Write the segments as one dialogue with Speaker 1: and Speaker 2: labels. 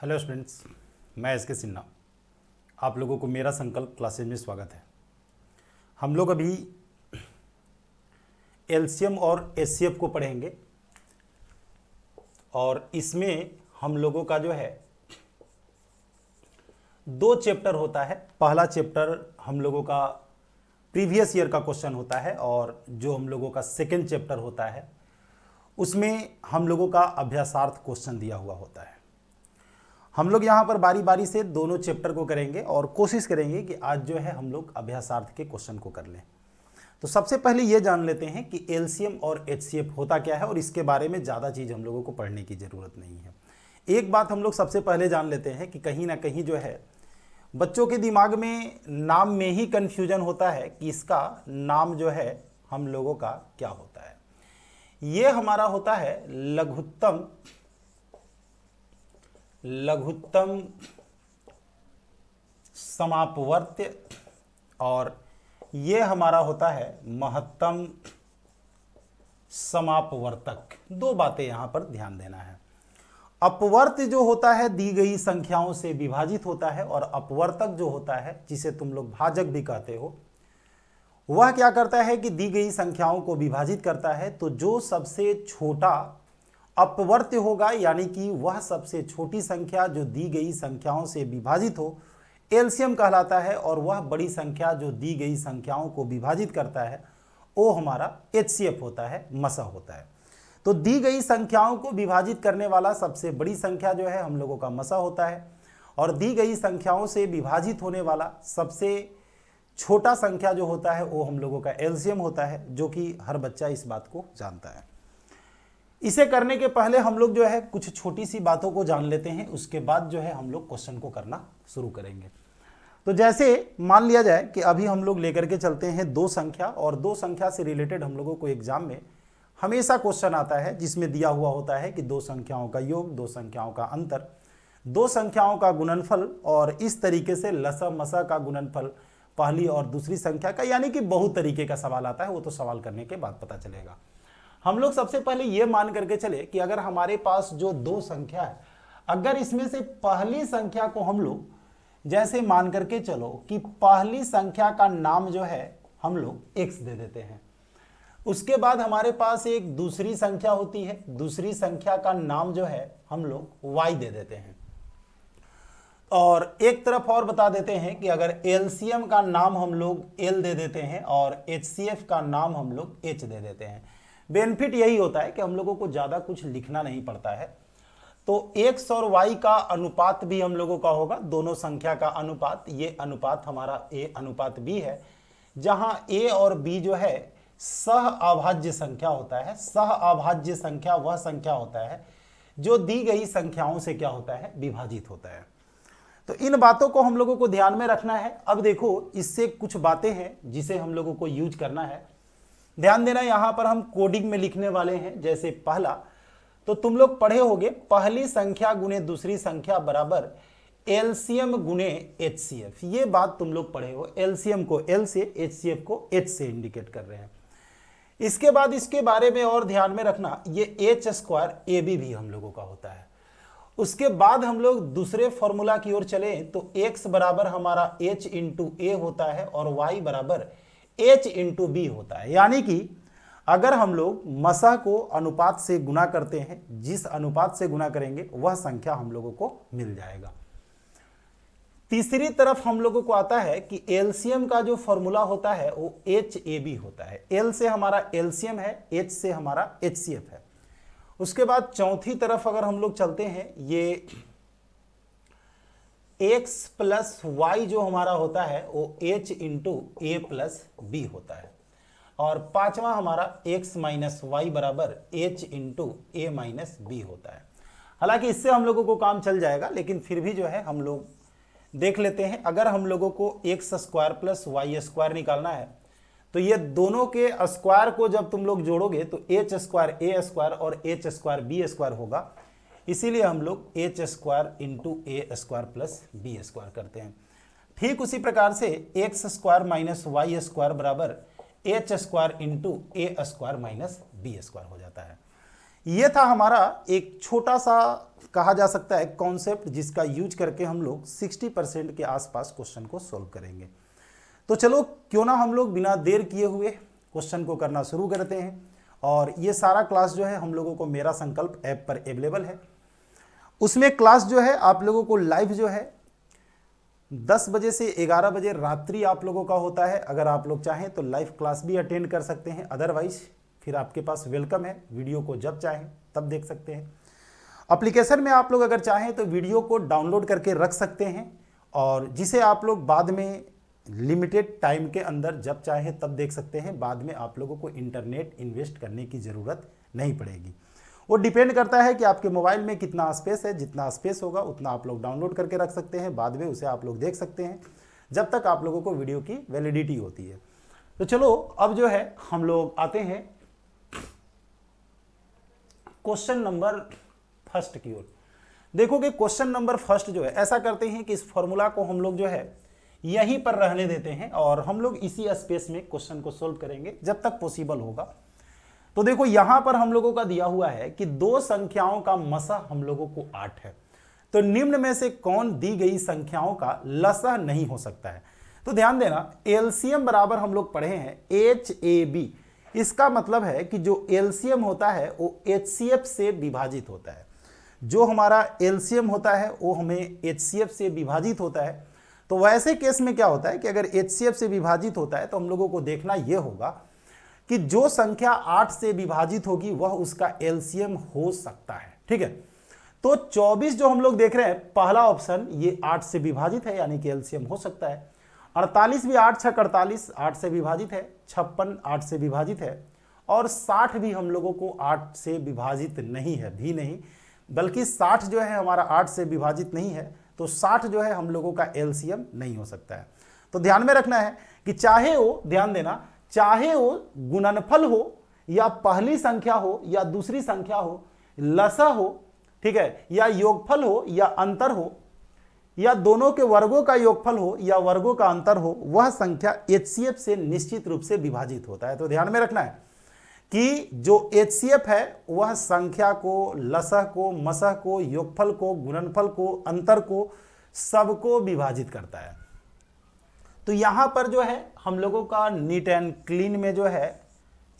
Speaker 1: Hello students, मैं S के सिन्हा। आप लोगों को मेरा संकल्प क्लासेज में स्वागत है। हम लोग अभी एलसीएम और एचसीएफ को पढ़ेंगे और इसमें हम लोगों का जो है 2 चैप्टर होता है। पहला चैप्टर हम लोगों का प्रीवियस ईयर का क्वेश्चन होता है और जो हम लोगों का सेकेंड चैप्टर होता है उसमें हम लोगों का अभ्यासार्थ क्वेश्चन दिया हुआ होता है। हम लोग यहाँ पर बारी बारी से दोनों चैप्टर को करेंगे और कोशिश करेंगे कि आज जो है हम लोग अभ्यासार्थ के क्वेश्चन को कर लें। तो सबसे पहले ये जान लेते हैं कि एलसीएम और एचसीएफ होता क्या है और इसके बारे में ज़्यादा चीज़ हम लोगों को पढ़ने की ज़रूरत नहीं है। एक बात हम लोग सबसे पहले जान लेते हैं कि कहीं ना कहीं जो है बच्चों के दिमाग में नाम में ही कन्फ्यूजन होता है कि इसका नाम जो है हम लोगों का क्या होता है। ये हमारा होता है लघुत्तम समापवर्त्य और ये हमारा होता है महत्तम समापवर्तक। 2 बातें यहां पर ध्यान देना है। अपवर्त्य जो होता है दी गई संख्याओं से विभाजित होता है और अपवर्तक जो होता है जिसे तुम लोग भाजक भी कहते हो वह क्या करता है कि दी गई संख्याओं को विभाजित करता है। तो जो सबसे छोटा अपवर्त्य होगा यानी कि वह सबसे छोटी संख्या जो दी गई संख्याओं से विभाजित हो एलसीएम कहलाता है और वह बड़ी संख्या जो दी गई संख्याओं को विभाजित करता है वो हमारा एचसीएफ होता है, मसा होता है। तो दी गई संख्याओं को विभाजित करने वाला सबसे बड़ी संख्या जो है हम लोगों का मसा होता है और दी गई संख्याओं से विभाजित होने वाला सबसे छोटा संख्या जो होता है वो हम लोगों का एलसीएम होता है, जो कि हर बच्चा इस बात को जानता है। इसे करने के पहले हम लोग जो है कुछ छोटी सी बातों को जान लेते हैं, उसके बाद जो है हम लोग क्वेश्चन को करना शुरू करेंगे। तो जैसे मान लिया जाए कि अभी हम लोग लेकर के चलते हैं 2 संख्या और 2 संख्या से रिलेटेड हम लोगों को एग्जाम में हमेशा क्वेश्चन आता है जिसमें दिया हुआ होता है कि 2 संख्याओं का योग, 2 संख्याओं का अंतर, 2 संख्याओं का गुणनफल और इस तरीके से लसा मसा का गुणनफल पहली और दूसरी संख्या का, यानी कि बहुत तरीके का सवाल आता है। वो तो सवाल करने के बाद पता चलेगा। हम लोग सबसे पहले ये मान करके चले कि अगर हमारे पास जो 2 संख्या है, अगर इसमें से पहली संख्या को हम लोग जैसे मान करके चलो कि पहली संख्या का नाम जो है हम लोग x दे देते हैं। उसके बाद हमारे पास एक दूसरी संख्या होती है, दूसरी संख्या का नाम जो है हम लोग y दे देते हैं। और एक तरफ और बता देते हैं कि अगर एलसीएम का नाम हम लोग l दे देते हैं और एचसीएफ का नाम हम लोग h दे देते हैं। बेनिफिट यही होता है कि हम लोगों को ज़्यादा कुछ लिखना नहीं पड़ता है। तो x और y का अनुपात भी हम लोगों का होगा, दोनों संख्या का अनुपात। ये अनुपात हमारा a अनुपात b है, जहां a और b जो है सह अभाज्य संख्या होता है। सह अभाज्य संख्या वह संख्या होता है जो दी गई संख्याओं से क्या होता है, विभाजित होता है। तो इन बातों को हम लोगों को ध्यान में रखना है। अब देखो, इससे कुछ बातें हैं जिसे हम लोगों को यूज करना है। ध्यान देना, यहां पर हम कोडिंग में लिखने वाले हैं। जैसे पहला, तो तुम लोग पढ़े होगे पहली संख्या गुने दूसरी संख्या बराबर एलसीएम गुने एचसीएफ। ये बात तुम लोग पढ़े हो। एलसीएम को एल से, एचसीएफ को एच से इंडिकेट कर रहे हैं। इसके बाद इसके बारे में और ध्यान में रखना, ये एच स्क्वायर ए बी भी हम लोगों का होता है। उसके बाद हम लोग दूसरे फॉर्मूला की ओर चले तो x बराबर हमारा h इंटू ए होता है और y बराबर h इंटू बी होता है। यानी कि अगर हम लोग मसा को अनुपात से गुना करते हैं, जिस अनुपात से गुना करेंगे वह संख्या हम लोगों को मिल जाएगा। तीसरी तरफ हम लोगों को आता है कि एलसीएम का जो फॉर्मूला होता है वो एच ए बी होता है। एल से हमारा एलसीएम है, एच से हमारा एचसीएफ है। उसके बाद चौथी तरफ अगर हम लोग चलते हैं, ये x प्लस वाई जो हमारा होता है वो h इंटू ए प्लस बी होता है। और पांचवा हमारा x माइनस वाई बराबर h इंटू ए माइनस बी होता है। हालांकि इससे हम लोगों को काम चल जाएगा, लेकिन फिर भी जो है हम लोग देख लेते हैं। अगर हम लोगों को x square plus Y square निकालना है तो ये दोनों के स्क्वायर को जब तुम लोग जोड़ोगे तो h स्क्वायर ए स्क्वायर और h स्क्वायर बी स्क्वायर होगा। इसीलिए हम लोग h square into A square plus B square करते हैं। ठीक उसी प्रकार से x square minus Y square बराबर h square into A square minus B square हो जाता है। ये था हमारा एक छोटा सा कहा जा सकता है कॉन्सेप्ट, जिसका यूज करके हम लोग 60% के आसपास क्वेश्चन को सोल्व करेंगे। तो चलो क्यों ना हम लोग बिना देर किए हुए क्वेश्चन को करना शुरू करते हैं। और ये सारा क्लास जो है हम लोगों को मेरा संकल्प ऐप पर अवेलेबल है। उसमें क्लास जो है आप लोगों को लाइव जो है 10 बजे से 11 बजे रात्रि आप लोगों का होता है। अगर आप लोग चाहें तो लाइव क्लास भी अटेंड कर सकते हैं, अदरवाइज फिर आपके पास वेलकम है, वीडियो को जब चाहें तब देख सकते हैं। एप्लीकेशन में आप लोग अगर चाहें तो वीडियो को डाउनलोड करके रख सकते हैं, और जिसे आप लोग बाद में लिमिटेड टाइम के अंदर जब चाहें तब देख सकते हैं। बाद में आप लोगों को इंटरनेट इन्वेस्ट करने की ज़रूरत नहीं पड़ेगी। वो डिपेंड करता है कि आपके मोबाइल में कितना स्पेस है, जितना स्पेस होगा उतना आप लोग डाउनलोड करके रख सकते हैं, बाद में उसे आप लोग देख सकते हैं जब तक आप लोगों को वीडियो की वैलिडिटी होती है। तो चलो अब जो है हम लोग आते हैं क्वेश्चन नंबर फर्स्ट की ओर। देखो कि क्वेश्चन नंबर फर्स्ट जो है, ऐसा करते हैं कि इस फॉर्मूला को हम लोग जो है यहीं पर रहने देते हैं और हम लोग इसी स्पेस में क्वेश्चन को सोल्व करेंगे जब तक पॉसिबल होगा। तो देखो यहां पर हम लोगों का दिया हुआ है कि दो संख्याओं का मसह हम लोगों को 8 है। तो निम्न में से कौन दी गई संख्याओं का लसह नहीं हो सकता है। तो ध्यान देना, एलसीएम बराबर हम लोग पढ़े हैं HAB। इसका मतलब है कि जो एलसीएम होता है वो HCF से विभाजित होता है। जो हमारा एलसीएम होता है वो हमें HCF से विभाजित होता है। तो वैसे केस में क्या होता है कि अगर HCF से विभाजित होता है तो हम लोगों को देखना यह होगा कि जो संख्या 8 से विभाजित होगी वह उसका एलसीएम हो सकता है। ठीक है, तो 24 जो हम लोग देख रहे हैं, पहला ऑप्शन ये 8 से विभाजित है, यानी कि एलसीएम हो सकता है। 48 भी 8 6 48 8 से विभाजित है। 56 8 से विभाजित है। और 60 भी हम लोगों को 8 से विभाजित नहीं है, भी नहीं, बल्कि 60 जो है हमारा 8 से विभाजित नहीं है। तो 60 जो है हम लोगों का एलसीएम नहीं हो सकता है। तो ध्यान में रखना है कि चाहे वो, ध्यान देना, चाहे वो गुणनफल हो या पहली संख्या हो या दूसरी संख्या हो, लसा हो, ठीक है, या योगफल हो या अंतर हो, या दोनों के वर्गों का योगफल हो या वर्गों का अंतर हो, वह संख्या HCF से निश्चित रूप से विभाजित होता है। तो ध्यान में रखना है कि जो HCF है वह संख्या को, लसह को, मसह को, योगफल को, गुणनफल को, अंतर को, सबको विभाजित करता है। तो यहां पर जो है हम लोगों का नीट एंड क्लीन में जो है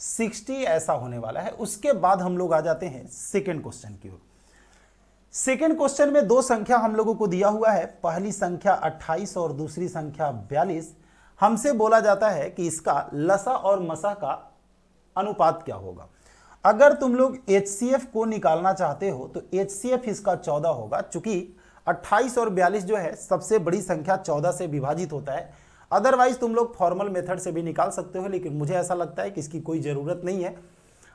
Speaker 1: 60 ऐसा होने वाला है। उसके बाद हम लोग आ जाते हैं सेकेंड क्वेश्चन की ओर। सेकेंड क्वेश्चन में दो संख्या हम लोगों को दिया हुआ है, पहली संख्या 28 और दूसरी संख्या 42। हमसे बोला जाता है कि इसका लसा और मसा का अनुपात क्या होगा। अगर तुम लोग HCF को निकालना चाहते हो तो HCF इसका 14 होगा, चूंकि 28 और 42 जो है सबसे बड़ी संख्या 14 से विभाजित होता है। अदरवाइज तुम लोग फॉर्मल मेथड से भी निकाल सकते हो, लेकिन मुझे ऐसा लगता है कि इसकी कोई ज़रूरत नहीं है।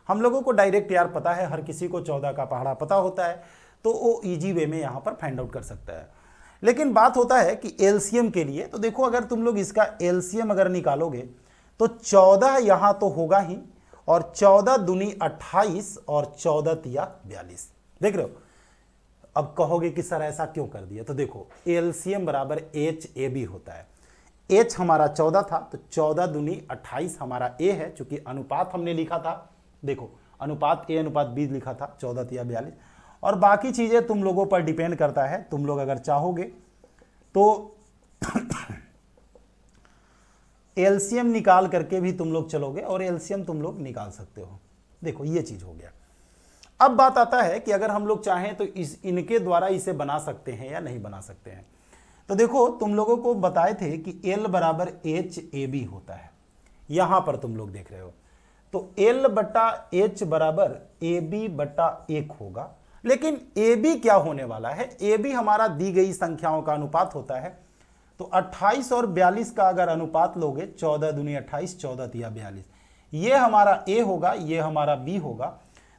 Speaker 1: हम लोगों को डायरेक्ट यार पता है, हर किसी को 14 का पहाड़ा पता होता है, तो वो ईजी वे में यहाँ पर फाइंड आउट कर सकता है। लेकिन बात होता है कि एलसीएम के लिए, तो देखो अगर तुम लोग इसका एलसीएम अगर निकालोगे तो 14 यहाँ तो होगा ही, और 14 दूनी 28 और 14 तिया 42। देख रहे हो। अब कहोगे कि सर ऐसा क्यों कर दिया, तो देखो एलसीएम बराबर HAB होता है। H हमारा 14 था, तो 14 दूनी 28 हमारा A है, चूंकि अनुपात हमने लिखा था, देखो अनुपात A अनुपात B लिखा था, 14 तिया 42। और बाकी चीजें तुम लोगों पर डिपेंड करता है, तुम लोग अगर चाहोगे तो एलसीएम निकाल करके भी तुम लोग चलोगे और एलसीएम तुम लोग निकाल सकते हो। देखो ये चीज हो गया। अब बात आता है कि अगर हम लोग चाहें तो इनके द्वारा इसे बना सकते हैं या नहीं बना सकते हैं। तो देखो तुम लोगों को बताए थे कि L बराबर HAB होता है, यहां पर तुम लोग देख रहे हो। तो L बटा H बराबर AB बटा 1 होगा। लेकिन AB क्या होने वाला है, AB हमारा दी गई संख्याओं का अनुपात होता है। तो 28 और 42 का अगर अनुपात लोगे, 14 दूनी 28 14 तिया 42, ये हमारा A होगा, ये हमारा B होगा।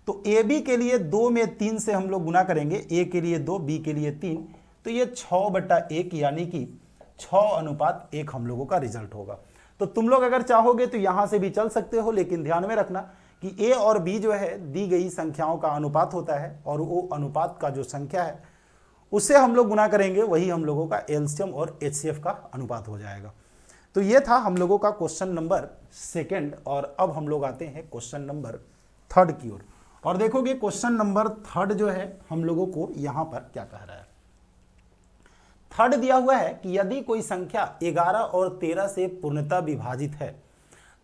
Speaker 1: तो AB के लिए 2 में 3 से हम लोग गुना करेंगे, A के लिए 2, B के लिए 3, तो ये 6 बटा 1 यानी कि 6 अनुपात 1 हम लोगों का रिजल्ट होगा। तो तुम लोग अगर चाहोगे तो यहां से भी चल सकते हो, लेकिन ध्यान में रखना कि A और B जो है दी गई संख्याओं का अनुपात होता है, और वो अनुपात का जो संख्या है उससे हम लोग गुना करेंगे, वही हम लोगों का एलसीएम और HCF का अनुपात हो जाएगा। तो ये था हम लोगों का क्वेश्चन नंबर सेकंड। और अब हम लोग आते हैं क्वेश्चन नंबर थर्ड की ओर। और देखोगे क्वेश्चन नंबर थर्ड जो है हम लोगों को यहां पर क्या कह रहा है। थर्ड दिया हुआ है कि यदि कोई संख्या 11 और 13 से पूर्णतः विभाजित है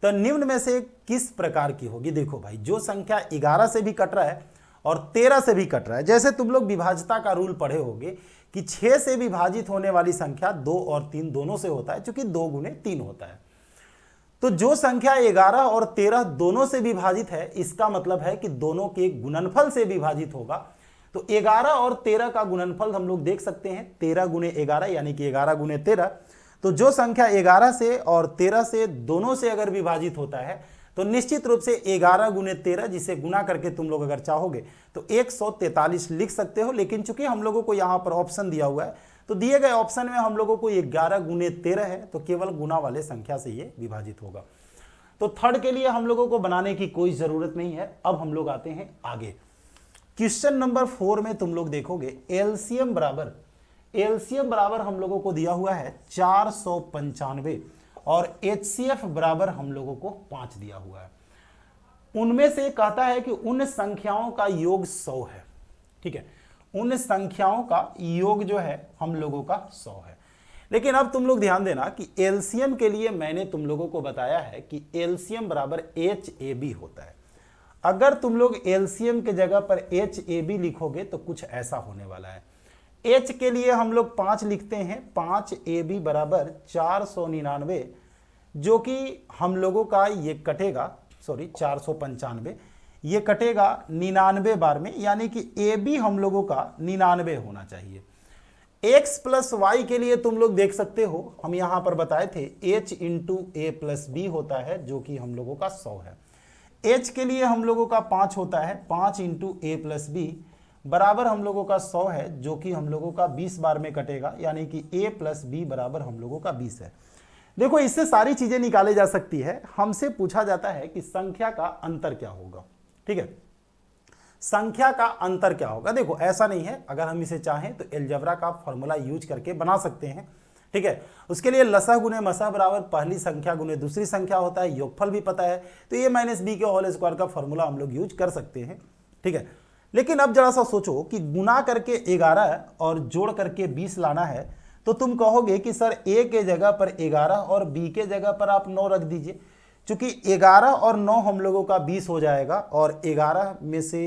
Speaker 1: तो निम्न में से किस प्रकार की होगी। देखो भाई, जो संख्या 11 से भी कट रहा है और 13 से भी कट रहा है, जैसे तुम लोग विभाज्यता का रूल पढ़े होगे कि 6 से विभाजित होने वाली संख्या 2 और 3 दोनों से होता है, क्योंकि 2 गुने 3 होता है। तो जो संख्या 11 और 13 दोनों से विभाजित है, इसका मतलब है कि दोनों के गुणनफल से विभाजित होगा। तो 11 और 13 का गुणनफल हम लोग देख सकते हैं, 13 गुने 11 यानी कि 11 गुने 13। तो जो संख्या 11 से और 13 से दोनों से अगर विभाजित होता है तो निश्चित रूप से 11 गुने 13, जिसे गुना करके तुम लोग अगर चाहोगे तो 143 लिख सकते हो। लेकिन चूंकि हम लोगों को यहाँ पर ऑप्शन दिया हुआ है, तो दिए गए ऑप्शन में हम लोगों को 11 गुने 13 है, तो केवल गुना वाले संख्या से ये विभाजित होगा। तो थर्ड के लिए हम लोगों को बनाने की कोई जरूरत नहीं है। अब हम लोग आते हैं आगे। क्वेश्चन नंबर 4 में तुम लोग देखोगे एलसीएम बराबर हम लोगों को दिया हुआ है 495 और एचसीएफ बराबर हम लोगों को 5 दिया हुआ है। उनमें से कहता है कि उन संख्याओं का योग 100 है। ठीक है, उन संख्याओं का योग जो है हम लोगों का 100 है। लेकिन अब तुम लोग ध्यान देना कि एलसीएम के लिए मैंने तुम लोगों को बताया है कि एलसीएम बराबर HAB होता है। अगर तुम लोग एलसीएम के जगह पर HAB लिखोगे तो कुछ ऐसा होने वाला है। H के लिए हम लोग 5 लिखते हैं, 5AB बराबर 499, जो कि हम लोगों का ये कटेगा, 495, ये कटेगा 99 बार में, यानी कि AB हम लोगों का 99 होना चाहिए। x प्लस वाई के लिए तुम लोग देख सकते हो, हम यहां पर बताए थे h इंटू ए प्लस बी होता है, जो कि हम लोगों का 100 है। h के लिए हम लोगों का 5 होता है, 5 इंटू ए प्लस बी बराबर हम लोगों का 100 है, जो कि हम लोगों का 20 बार में कटेगा, यानी कि a प्लस बी बराबर हम लोगों का 20 है। देखो, इससे सारी चीजें निकाले जा सकती है। हमसे पूछा जाता है कि संख्या का अंतर क्या होगा। ठीक है, संख्या का अंतर क्या होगा। देखो, ऐसा नहीं है, अगर हम इसे चाहें तो एलजेब्रा का फॉर्मूला यूज करके बना सकते हैं। ठीक है, उसके लिए लसा गुने मसा बराबर पहली संख्या गुने दूसरी संख्या होता है, योगफल भी पता है, तो a माइनस बी के होल स्क्वायर का फॉर्मूला हम लोग यूज कर सकते हैं। ठीक है, लेकिन अब जरा सा सोचो कि गुना करके 11 और जोड़ करके 20 लाना है, तो तुम कहोगे कि सर a के जगह पर 11 और b के जगह पर आप 9 रख दीजिए, क्योंकि 11 और 9 हम लोगों का 20 हो जाएगा, और 11 में से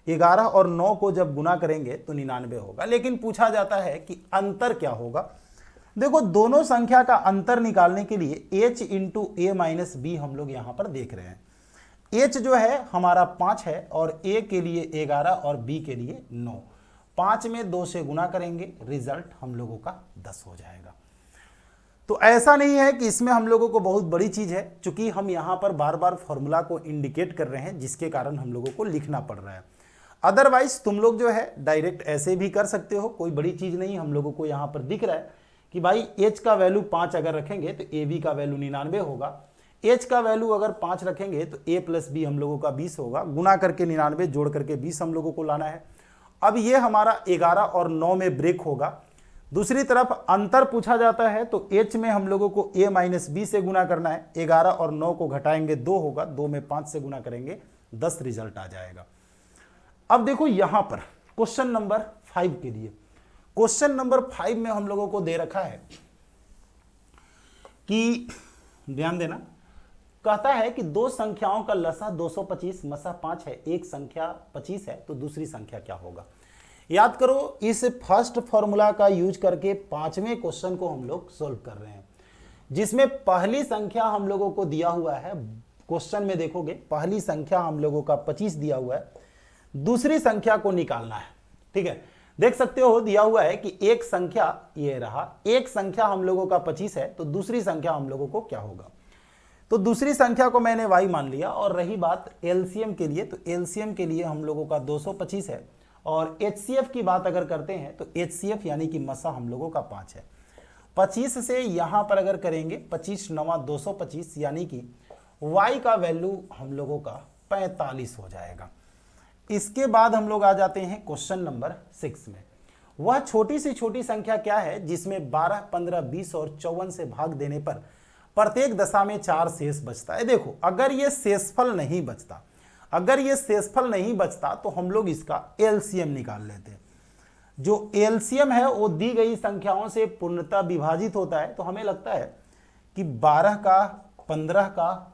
Speaker 1: 11 और 9 को जब गुना करेंगे तो 99 होगा। लेकिन पूछा जाता है कि अंतर क्या होगा। देखो, दोनों संख्या का अंतर निकालने के लिए h इंटू ए माइनस बी हम लोग यहां पर देख रहे हैं। h जो है हमारा 5 है, और a के लिए 11 और b के लिए 9। 5 में 2 से गुना करेंगे, रिजल्ट हम लोगों का 10 हो जाएगा। तो ऐसा नहीं है कि इसमें हम लोगों को बहुत बड़ी चीज है, चूंकि हम यहां पर बार बार फॉर्मूला को इंडिकेट कर रहे हैं, जिसके कारण हम लोगों को लिखना पड़ रहा है। अदरवाइज तुम लोग जो है डायरेक्ट ऐसे भी कर सकते हो, कोई बड़ी चीज नहीं। हम लोगों को यहां पर दिख रहा है कि भाई h का वैल्यू 5 अगर रखेंगे तो ab का वैल्यू 99 होगा, h का वैल्यू अगर 5 रखेंगे तो a प्लस बी हम लोगों का 20 होगा, गुना करके 99 जोड़ करके 20 हम लोगों को लाना है। अब ये हमारा 11 और 9 में ब्रेक होगा। दूसरी तरफ अंतर पूछा जाता है, तो h में हम लोगों को a माइनस बी से गुना करना है। 11 और 9 को घटाएंगे 2 होगा, 2 में 5 से गुना करेंगे 10 रिजल्ट आ जाएगा। अब देखो यहां पर क्वेश्चन नंबर 5 के लिए, क्वेश्चन नंबर 5 में हम लोगों को दे रखा है कि, ध्यान देना, कहता है कि दो संख्याओं का लसा 225 मसा 5 है, एक संख्या 25 है, तो दूसरी संख्या क्या होगा। याद करो, इस फर्स्ट फॉर्मूला का यूज करके 5वें क्वेश्चन को हम लोग सोल्व कर रहे हैं, जिसमें पहली संख्या हम लोगों को दिया हुआ है। क्वेश्चन में देखोगे पहली संख्या हम लोगों का 25 दिया हुआ है, दूसरी संख्या को निकालना है। ठीक है, देख सकते हो दिया हुआ है कि एक संख्या ये रहा, एक संख्या हम लोगों का 25 है, तो दूसरी संख्या हम लोगों को क्या होगा। तो दूसरी संख्या को मैंने y मान लिया। और रही बात एलसीएम के लिए, तो एलसीएम के लिए हम लोगों का 225 है, और एचसीएफ की बात अगर करते हैं तो एचसीएफ यानी कि मसा हम लोगों का 5 है। 25 से यहां पर अगर करेंगे 25 9 225, यानी कि y का वैल्यू हम लोगों का 45 हो जाएगा। इसके बाद हम लोग आ जाते हैं क्वेश्चन नंबर 6 में। वह छोटी से छोटी संख्या क्या है जिसमें 12 15 20 और 54 से भाग देने पर प्रत्येक दशा में 4 शेष बचता है। देखो, अगर ये शेषफल नहीं बचता, अगर ये शेषफल नहीं बचता तो हम लोग इसका एलसीएम निकाल लेते। जो एलसीएम है वो दी गई संख्याओं से पूर्णतः विभाजित होता है। तो हमें लगता है कि 12 का, 15 का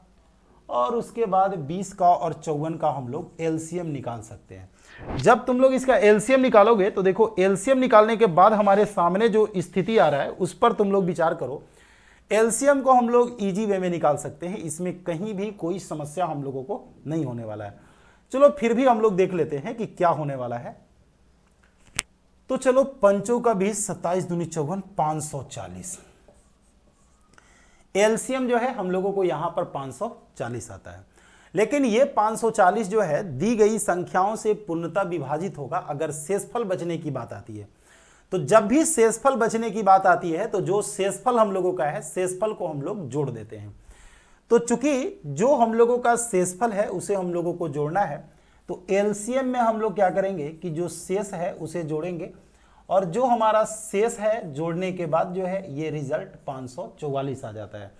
Speaker 1: और उसके बाद 20 का और 54 का हम लोग एलसीएम निकाल सकते हैं। जब तुम लोग इसका एलसीएम निकालोगे तो देखो, एलसीएम निकालने के बाद हमारे सामने जो स्थिति आ रहा है उस पर तुम लोग विचार करो। एलसीएम को हम लोग इजी वे में निकाल सकते हैं, इसमें कहीं भी कोई समस्या हम लोगों को नहीं होने वाला है। चलो फिर भी हम लोग देख लेते हैं कि क्या होने वाला है। तो चलो, 5 का 20, 27 दूनी 54, 540। एलसीएम जो है हम लोगों को यहां पर 540 आता है। लेकिन ये 540 जो है दी गई संख्याओं से पूर्णतः विभाजित होगा अगर शेषफल बचने की बात आती है। तो जब भी शेषफल बचने की बात आती है तो जो शेषफल हम लोगों का है, शेषफल को हम लोग जोड़ देते हैं। तो चूंकि जो हम लोगों का शेषफल है उसे हम लोगों को जोड़ना है, तो एलसीएम में हम लोग क्या करेंगे कि जो शेष है उसे जोड़ेंगे, और जो हमारा शेष है जोड़ने के बाद जो है ये रिजल्ट 544 आ जाता है।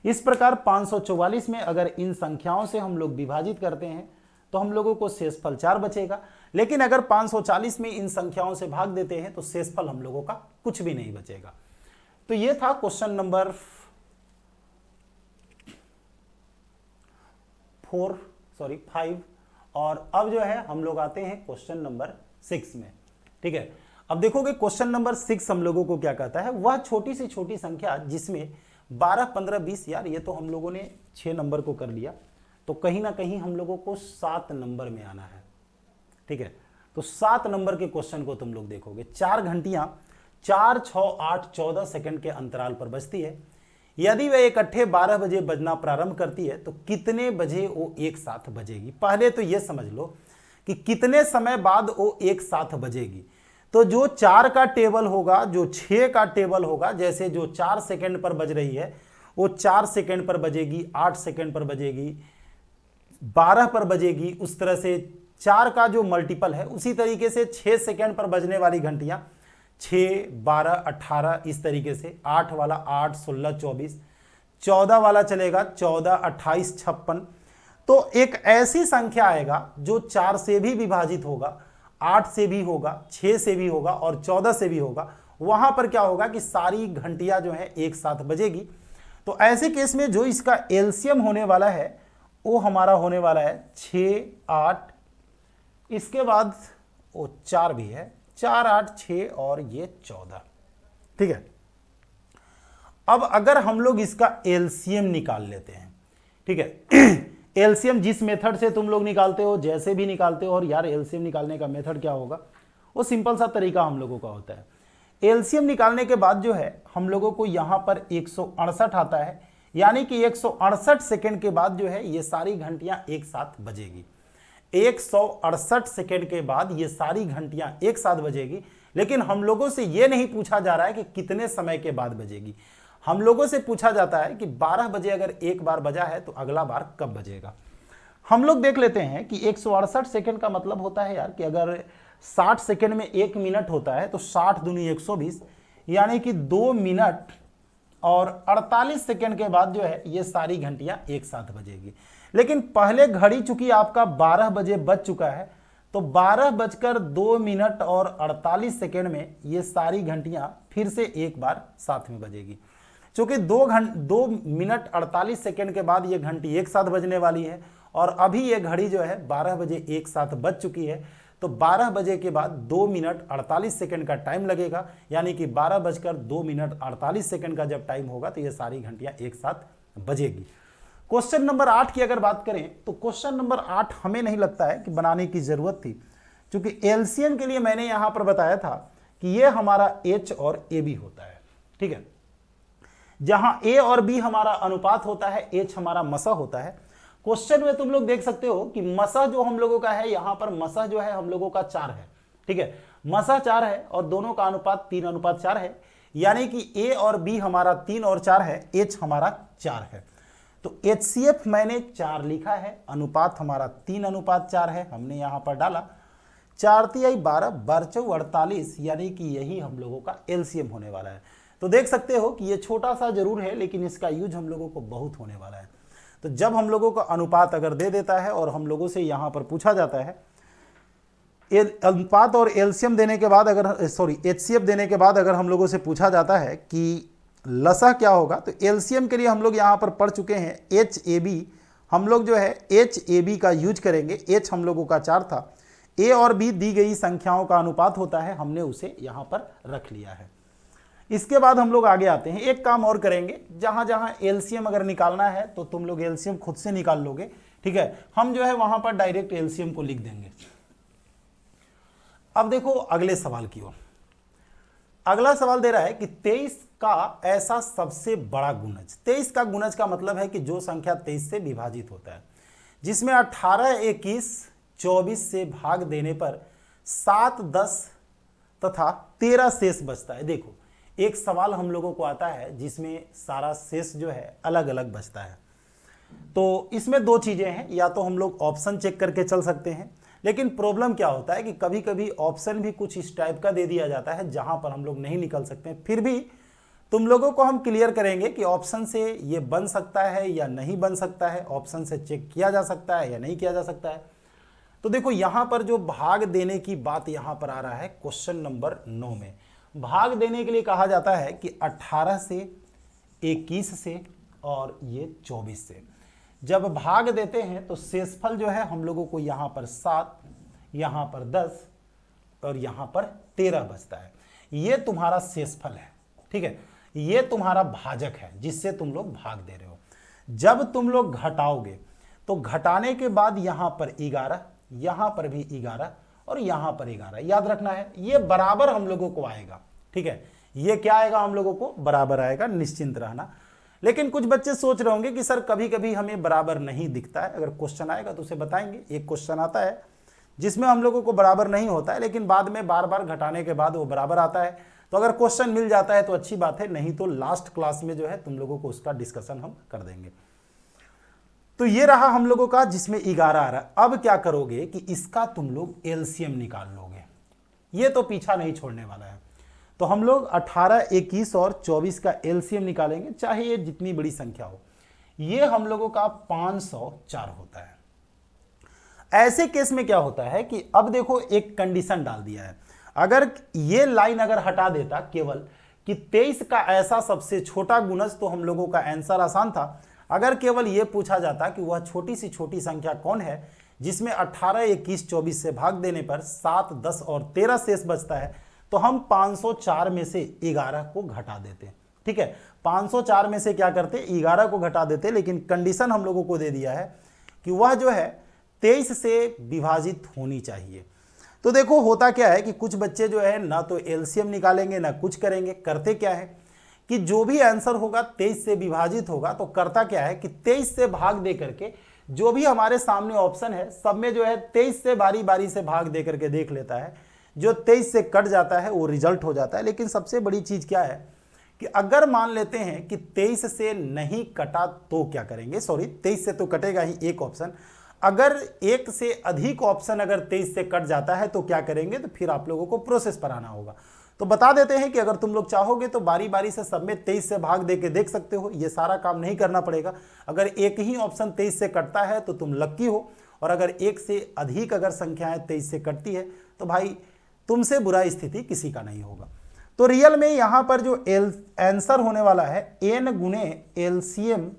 Speaker 1: इस प्रकार 544 में अगर इन संख्याओं से हम लोग विभाजित करते हैं तो हम लोगों को शेषफल 4 बचेगा। लेकिन अगर 540 में इन संख्याओं से भाग देते हैं तो शेषफल हम लोगों का कुछ भी नहीं बचेगा। तो ये था क्वेश्चन नंबर 5। और अब जो है हम लोग आते हैं क्वेश्चन नंबर 6 में। ठीक है, अब देखोगे क्वेश्चन नंबर 6 हम लोगों को क्या कहता है, वह छोटी से छोटी संख्या जिसमें 12, 15, 20, यार ये तो हम लोगों ने 6 नंबर को कर लिया, तो कहीं ना कहीं हम लोगों को 7 नंबर में आना है। ठीक है, तो 7 नंबर के क्वेश्चन को तुम लोग देखोगे। 4 घंटियां 4, 6, 8, 14 सेकंड के अंतराल पर बजती है। यदि वह इकट्ठे 12 बजे बजना प्रारंभ करती है तो कितने बजे वो एक साथ बजेगी। पहले तो यह समझ लो कि कितने समय बाद वो एक साथ बजेगी। तो जो 4 का टेबल होगा, जो 6 का टेबल होगा, जैसे जो 4 सेकंड पर बज रही है वो 4 सेकंड पर बजेगी, 8 सेकंड पर बजेगी, 12 पर बजेगी। उस तरह से 4 का जो मल्टीपल है उसी तरीके से 6 सेकंड पर बजने वाली घंटियां 6, 12, 18 इस तरीके से। 8 वाला 8, 16, 24, 14 वाला चलेगा 14, 28, 56। तो एक ऐसी संख्या आएगा जो 4 से भी विभाजित होगा, 8 से भी होगा, 6 से भी होगा और 14 से भी होगा। वहां पर क्या होगा कि सारी घंटियां जो है एक साथ बजेगी। तो ऐसे केस में जो इसका एलसीएम होने वाला है वो हमारा होने वाला है 6, 8, इसके बाद वो 4 भी है, 4, 8, 6 और ये 14। ठीक है, अब अगर हम लोग इसका एलसीएम निकाल लेते हैं। ठीक है, एलसीएम जिस मेथड से तुम लोग निकालते हो, जैसे भी निकालते हो, और यार एलसीएम निकालने का मेथड क्या होगा, वो सिंपल सा तरीका हम लोगों का होता है। एलसीएम निकालने के बाद जो है हम लोगों को यहां पर 168 आता है, यानी कि 168 सेकंड के बाद जो है ये सारी घंटियां एक साथ बजेगी। 168 सेकंड के बाद ये सारी घंटियां एक साथ बजेगी। लेकिन हम लोगों से ये नहीं पूछा जा रहा है कि कितने समय के बाद बजेगी, हम लोगों से पूछा जाता है कि 12 बजे अगर एक बार बजा है तो अगला बार कब बजेगा। हम लोग देख लेते हैं कि 168 सेकंड का मतलब होता है यार कि अगर 60 सेकंड में 1 मिनट होता है तो 60 दूनी 120, यानी कि 2 मिनट और 48 सेकंड के बाद जो है ये सारी घंटियां एक साथ बजेगी। लेकिन पहले घड़ी चूंकि आपका 12 बजे बज चुका है तो 12:02 और 48 सेकंड में ये सारी घंटियां फिर से एक बार साथ में बजेगी। चूंकि 2 मिनट 48 सेकंड के बाद ये घंटी एक साथ बजने वाली है और अभी ये घड़ी जो है 12 बजे एक साथ बज चुकी है, तो 12 बजे के बाद 2 मिनट 48 सेकंड का टाइम लगेगा, यानी कि 12:02 का जब टाइम होगा तो ये सारी घंटियां एक साथ बजेगी। क्वेश्चन नंबर 8 की अगर बात करें तो क्वेश्चन नंबर 8 हमें नहीं लगता है कि बनाने की जरूरत थी, क्योंकि एलसीएम के लिए मैंने यहां पर बताया था कि ये हमारा एच और ए बी होता है। ठीक है, जहां ए और बी हमारा अनुपात होता है, एच हमारा मसा होता है। क्वेश्चन में तुम लोग देख सकते हो कि मसा जो हम लोगों का है, यहां पर मसा जो है हम लोगों का 4 है। ठीक है, मसा 4 है और दोनों का अनुपात 3:4 है, यानी कि ए और बी हमारा 3 और 4 है, एच हमारा 4 है। तो HCF मैंने 4 लिखा है, अनुपात हमारा 3:4 है, हमने यहां पर डाला 4 तिहाई 12, 12 48, यानी कि यही हम लोगों का एलसीएम होने वाला है। तो देख सकते हो कि ये छोटा सा जरूर है लेकिन इसका यूज हम लोगों को बहुत होने वाला है। तो जब हम लोगों का अनुपात अगर दे देता है और हम लोगों से यहां पर पूछा जाता है अनुपात और एलसीएम देने के बाद अगर एचसीएफ देने के बाद अगर हम लोगों से पूछा जाता है कि लसा क्या होगा, तो एलसीएम के लिए हम लोग यहां पर पढ़ चुके हैं HAB, हम लोग जो है HAB का यूज करेंगे। H हम लोगों का 4 था, A और B दी गई संख्याओं का अनुपात होता है, हमने उसे यहां पर रख लिया है। इसके बाद हम लोग आगे आते हैं, एक काम और करेंगे, जहां जहां एलसीएम अगर निकालना है तो तुम लोग एलसीएम खुद से निकाल लोगे, ठीक है। हम जो है वहां पर डायरेक्ट एलसीएम को लिख देंगे। अब देखो अगले सवाल की ओर। अगला सवाल दे रहा है कि 23 का ऐसा सबसे बड़ा गुणज, 23 का गुणज का मतलब है कि जो संख्या 23 से विभाजित होता है, जिसमें 18, 21, 24 से भाग देने पर 7, 10 तथा 13 शेष बचता है। देखो एक सवाल हम लोगों को आता है जिसमें सारा शेष जो है अलग अलग बचता है। तो इसमें दो चीजें हैं, या तो हम लोग ऑप्शन चेक करके चल सकते हैं, लेकिन प्रॉब्लम क्या होता है कि कभी कभी ऑप्शन भी कुछ इस टाइप का दे दिया जाता है जहां पर हम लोग नहीं निकल सकते हैं। फिर भी तुम लोगों को हम क्लियर करेंगे कि ऑप्शन से ये बन सकता है या नहीं बन सकता है, ऑप्शन से चेक किया जा सकता है या नहीं किया जा सकता है। तो देखो यहां पर जो भाग देने की बात यहां पर आ रहा है क्वेश्चन नंबर 9 में, भाग देने के लिए कहा जाता है कि 18 से, 21 से और ये 24 से जब भाग देते हैं तो शेषफल जो है हम लोगों को यहां पर 7, यहां पर 10 और यहां पर 13 बचता है। ये तुम्हारा शेषफल है, ठीक है, ये तुम्हारा भाजक है जिससे तुम लोग भाग दे रहे हो। जब तुम लोग घटाओगे तो घटाने के बाद यहां पर 11, यहां पर भी 11 और यहां पर 11, याद रखना है ये बराबर हम लोगों को आएगा, ठीक है, ये क्या आएगा हम लोगों को बराबर आएगा, निश्चिंत रहना। लेकिन कुछ बच्चे सोच रहे होंगे कि सर कभी कभी हमें बराबर नहीं दिखता है, अगर क्वेश्चन आएगा तो उसे बताएंगे। एक क्वेश्चन आता है जिसमें हम लोगों को बराबर नहीं होता है, लेकिन बाद में बार बार घटाने के बाद वो बराबर आता है। तो अगर क्वेश्चन मिल जाता है तो अच्छी बात है, नहीं तो लास्ट क्लास में जो है तुम लोगों को उसका डिस्कशन हम कर देंगे। तो ये रहा हम लोगों का जिसमें 11 आ रहा है। अब क्या करोगे कि इसका तुम लोग एलसीएम निकाल लोगे, ये तो पीछा नहीं छोड़ने वाला है। तो हम लोग 18, 21 और 24 का एलसीएम निकालेंगे, चाहे ये जितनी बड़ी संख्या हो। ये हम लोगों का 504 होता है। ऐसे केस में क्या होता है कि अब देखो एक कंडीशन डाल दिया है, अगर ये लाइन अगर हटा देता केवल कि 23 का ऐसा सबसे छोटा गुणज, तो हम लोगों का आंसर आसान था। अगर केवल ये पूछा जाता कि वह छोटी से छोटी संख्या कौन है जिसमें 18, 21, 24 से भाग देने पर 7, 10 और 13 शेष बचता है, तो हम 504 में से 11 को घटा देते, ठीक है। 504 में से क्या करते, 11 को घटा देते, लेकिन कंडीशन हम लोगों को दे दिया है कि वह जो है 23 से विभाजित होनी चाहिए। तो देखो होता क्या है कि कुछ बच्चे जो है ना तो एलसीएम निकालेंगे ना कुछ करेंगे। करते क्या है कि जो भी आंसर होगा 23 से विभाजित होगा, तो करता क्या है कि 23 से भाग दे करके जो भी हमारे सामने ऑप्शन है सब में जो है 23 से बारी बारी से भाग दे करके देख लेता है। जो 23 से कट जाता है वो रिजल्ट हो जाता है। लेकिन सबसे बड़ी चीज क्या है कि अगर मान लेते हैं कि 23 से नहीं कटा तो क्या करेंगे, 23 से तो कटेगा ही एक ऑप्शन, अगर एक से अधिक ऑप्शन अगर 23 से कट जाता है तो क्या करेंगे, तो फिर आप लोगों को प्रोसेस पर आना होगा। तो बता देते हैं कि अगर तुम लोग चाहोगे तो बारी बारी से सब में 23 से भाग दे के देख सकते हो, ये सारा काम नहीं करना पड़ेगा। अगर एक ही ऑप्शन 23 से कटता है तो तुम लक्की हो, और अगर एक से अधिक अगर संख्याएं 23 से कटती है तो भाई तुमसे बुरा स्थिति किसी का नहीं होगा। तो रियल में यहां पर जो आंसर होने वाला है n गुने एलसीएम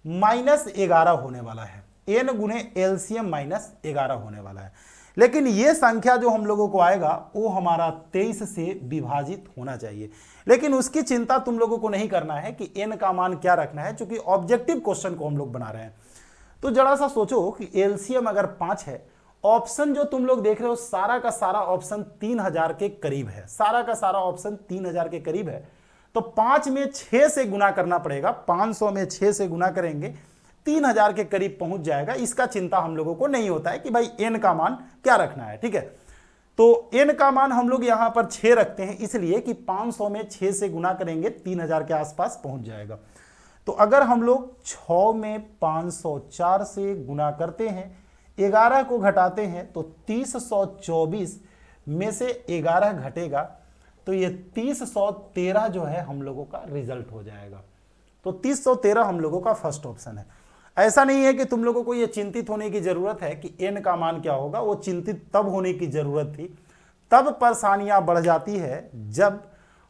Speaker 1: माइनस 11 होने वाला है, n गुने एलसीएम माइनस 11 होने वाला है। लेकिन ये संख्या जो हम लोगों को आएगा वो हमारा 23 से विभाजित होना चाहिए। लेकिन उसकी चिंता तुम लोगों को नहीं करना है कि n का मान क्या रखना है, क्योंकि ऑब्जेक्टिव क्वेश्चन को हम लोग बना रहे हैं। तो जरा सा सोचो कि एलसीएम अगर 5 है, ऑप्शन जो तुम लोग देख रहे हो सारा का सारा ऑप्शन 3000 के करीब है, सारा का सारा ऑप्शन 3000 के करीब है। तो 5 में 6 से गुना करना पड़ेगा, 500 में 6 से गुना करेंगे 3000 के करीब पहुंच जाएगा। इसका चिंता हम लोगों को नहीं होता है कि भाई n का मान क्या रखना है, ठीक है। तो n का मान हम लोग यहां पर 6 रखते हैं, इसलिए कि 500 में 6 से गुना करेंगे 3000 के आसपास पहुंच जाएगा। तो अगर हम लोग 6 में 504 से गुना करते हैं, 11 को घटाते हैं तो 3024 में से 11 घटेगा तो ये 3013 जो है हम लोगों का रिजल्ट हो जाएगा। तो 3013 हम लोगों का फर्स्ट ऑप्शन है। ऐसा नहीं है कि तुम लोगों को ये चिंतित होने की जरूरत है कि n का मान क्या होगा, वो चिंतित तब होने की जरूरत थी, तब परेशानियां बढ़ जाती है जब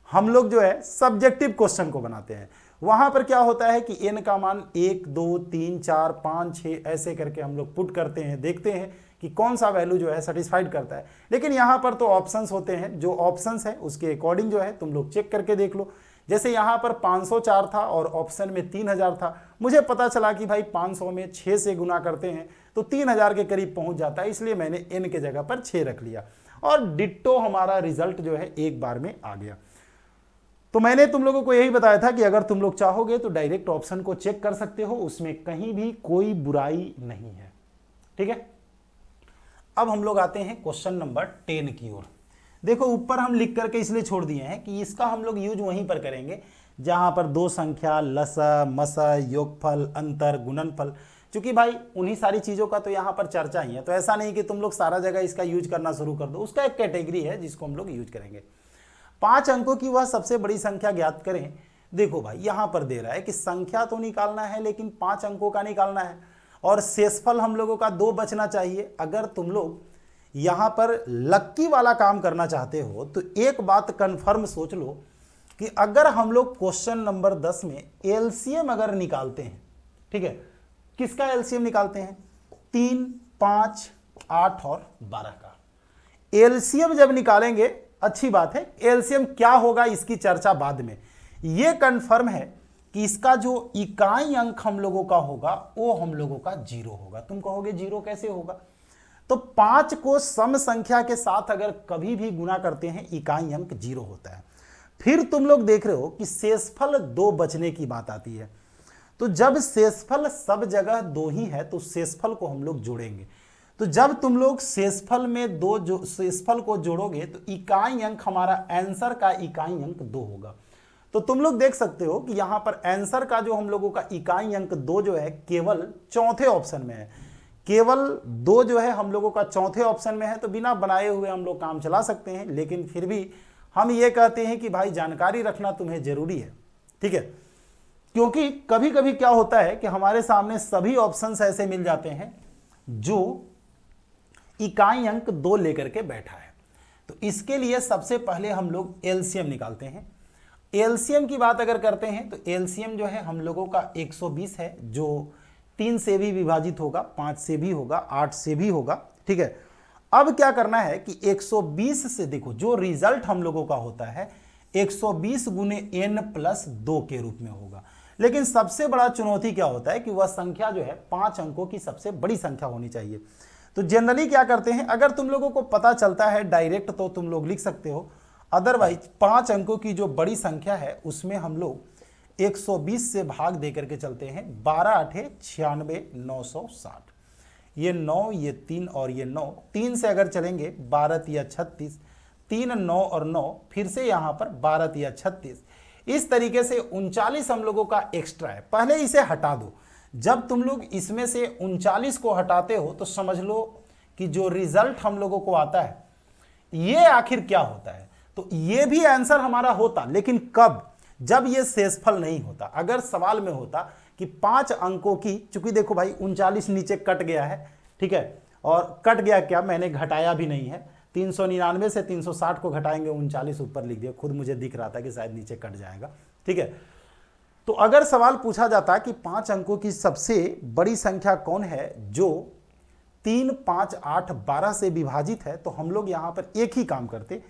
Speaker 1: हम लोग जो है सब्जेक्टिव क्वेश्चन को बनाते हैं। वहां पर क्या होता है कि n का मान 1 2 3 4 5 6 ऐसे करके हम लोग पुट करते हैं, देखते हैं कि कौन सा वैल्यू जो है सेटिस्फाइड करता है। लेकिन यहाँ पर तो ऑप्शंस होते हैं, जो ऑप्शंस है उसके अकॉर्डिंग जो है तुम लोग चेक करके देख लो। जैसे यहाँ पर 504 था और ऑप्शन में 3000 था, मुझे पता चला कि भाई 500 में 6 से गुना करते हैं तो 3000 के करीब पहुंच जाता है, इसलिए मैंने n के जगह पर 6 रख लिया और डिट्टो हमारा रिजल्ट जो है एक बार में आ गया। तो मैंने तुम लोगों को यही बताया था कि अगर तुम लोग चाहोगे तो डायरेक्ट ऑप्शन को चेक कर सकते हो, उसमें कहीं भी कोई बुराई नहीं है। ठीक है, अब हम लोग आते हैं क्वेश्चन नंबर 10 की ओर। देखो ऊपर हम लिख करके इसलिए छोड़ दिए हैं कि इसका हम लोग यूज वहीं पर करेंगे जहां पर दो संख्या, लसा, मसा, योगफल, अंतर, गुणनफल, क्योंकि भाई उन्हीं सारी चीजों का तो यहाँ पर चर्चा ही है। तो ऐसा नहीं कि तुम लोग सारा जगह इसका यूज करना शुरू कर दो, उसका एक कैटेगरी है जिसको हम लोग यूज करेंगे। 5 अंकों की वह सबसे बड़ी संख्या ज्ञात करें। देखो भाई यहां पर दे रहा है कि संख्या तो निकालना है लेकिन 5 अंकों का निकालना है और शेषफल हम लोगों का 2 बचना चाहिए। अगर तुम लोग यहां पर लक्की वाला काम करना चाहते हो तो एक बात कंफर्म सोच लो कि अगर हम लोग क्वेश्चन नंबर 10 में एलसीएम अगर निकालते हैं, ठीक है, किसका एलसीएम निकालते हैं? 3, 5, 8 और 12 का एलसीएम जब निकालेंगे, अच्छी बात है, एलसीएम क्या होगा इसकी चर्चा बाद में। यह कंफर्म है कि इसका जो इकाई अंक हम लोगों का होगा वो हम लोगों का 0 होगा। तुम कहोगे 0 कैसे होगा? तो 5 को सम संख्या के साथ अगर कभी भी गुना करते हैं इकाई अंक 0 होता है। फिर तुम लोग देख रहे हो कि शेषफल 2 बचने की बात आती है। तो जब शेषफल सब जगह 2 ही है तो शेषफल को हम लोग जोड़ेंगे। तो जब तुम लोग शेषफल में शेषफल को जोड़ोगे तो इकाई अंक हमारा आंसर का इकाई अंक 2 होगा। तो तुम लोग देख सकते हो कि यहां पर आंसर का जो हम लोगों का इकाई अंक 2 जो है केवल चौथे ऑप्शन में है, केवल 2 जो है हम लोगों का चौथे ऑप्शन में है। तो बिना बनाए हुए हम लोग काम चला सकते हैं, लेकिन फिर भी हम ये कहते हैं कि भाई जानकारी रखना तुम्हें जरूरी है। ठीक है, क्योंकि कभी कभी क्या होता है कि हमारे सामने सभी ऑप्शंस ऐसे मिल जाते हैं जो इकाई अंक 2 लेकर के बैठा है। तो इसके लिए सबसे पहले हम लोग एलसीएम निकालते हैं। एलसीएम की बात अगर करते हैं तो एलसीएम जो है हम लोगों का 120 है, जो 3 से भी विभाजित होगा, 5 से भी होगा, 8 से भी होगा। ठीक है, अब क्या करना है कि 120 से देखो जो रिजल्ट हम लोगों का होता है 120 गुने n+2 के रूप में होगा। लेकिन सबसे बड़ा चुनौती क्या होता है कि वह संख्या जो है 5 अंकों की सबसे बड़ी संख्या होनी चाहिए। तो जनरली क्या करते हैं, अगर तुम लोगों को पता चलता है डायरेक्ट तो तुम लोग लिख सकते हो, अदरवाइज 5 अंकों की जो बड़ी संख्या है उसमें हम लोग 120 से भाग दे करके चलते हैं। 12 8 96 960, ये 9, ये 3 और ये 9, 3 से अगर चलेंगे 12 या 36, 3 9 और 9, फिर से यहाँ पर 12 या 36, इस तरीके से 39 हम लोगों का एक्स्ट्रा है। पहले इसे हटा दो। जब तुम लोग इसमें से 39 को हटाते हो तो समझ लो कि जो रिजल्ट हम लोगों को आता है ये आखिर क्या होता है। तो ये भी आंसर हमारा होता, लेकिन कब? जब ये शेषफल नहीं होता। अगर सवाल में होता कि 5 अंकों की, चूंकि देखो भाई 39 नीचे कट गया है, ठीक है, और कट गया क्या, मैंने घटाया भी नहीं है, 399 से 360 को घटाएंगे 39 ऊपर लिख दिया, खुद मुझे दिख रहा था कि शायद नीचे कट जाएगा। ठीक है, तो अगर सवाल पूछा जाता कि 5 अंकों की सबसे बड़ी संख्या कौन है जो 3, 5, 8, 12 से विभाजित है, तो हम लोग यहां पर एक ही काम करते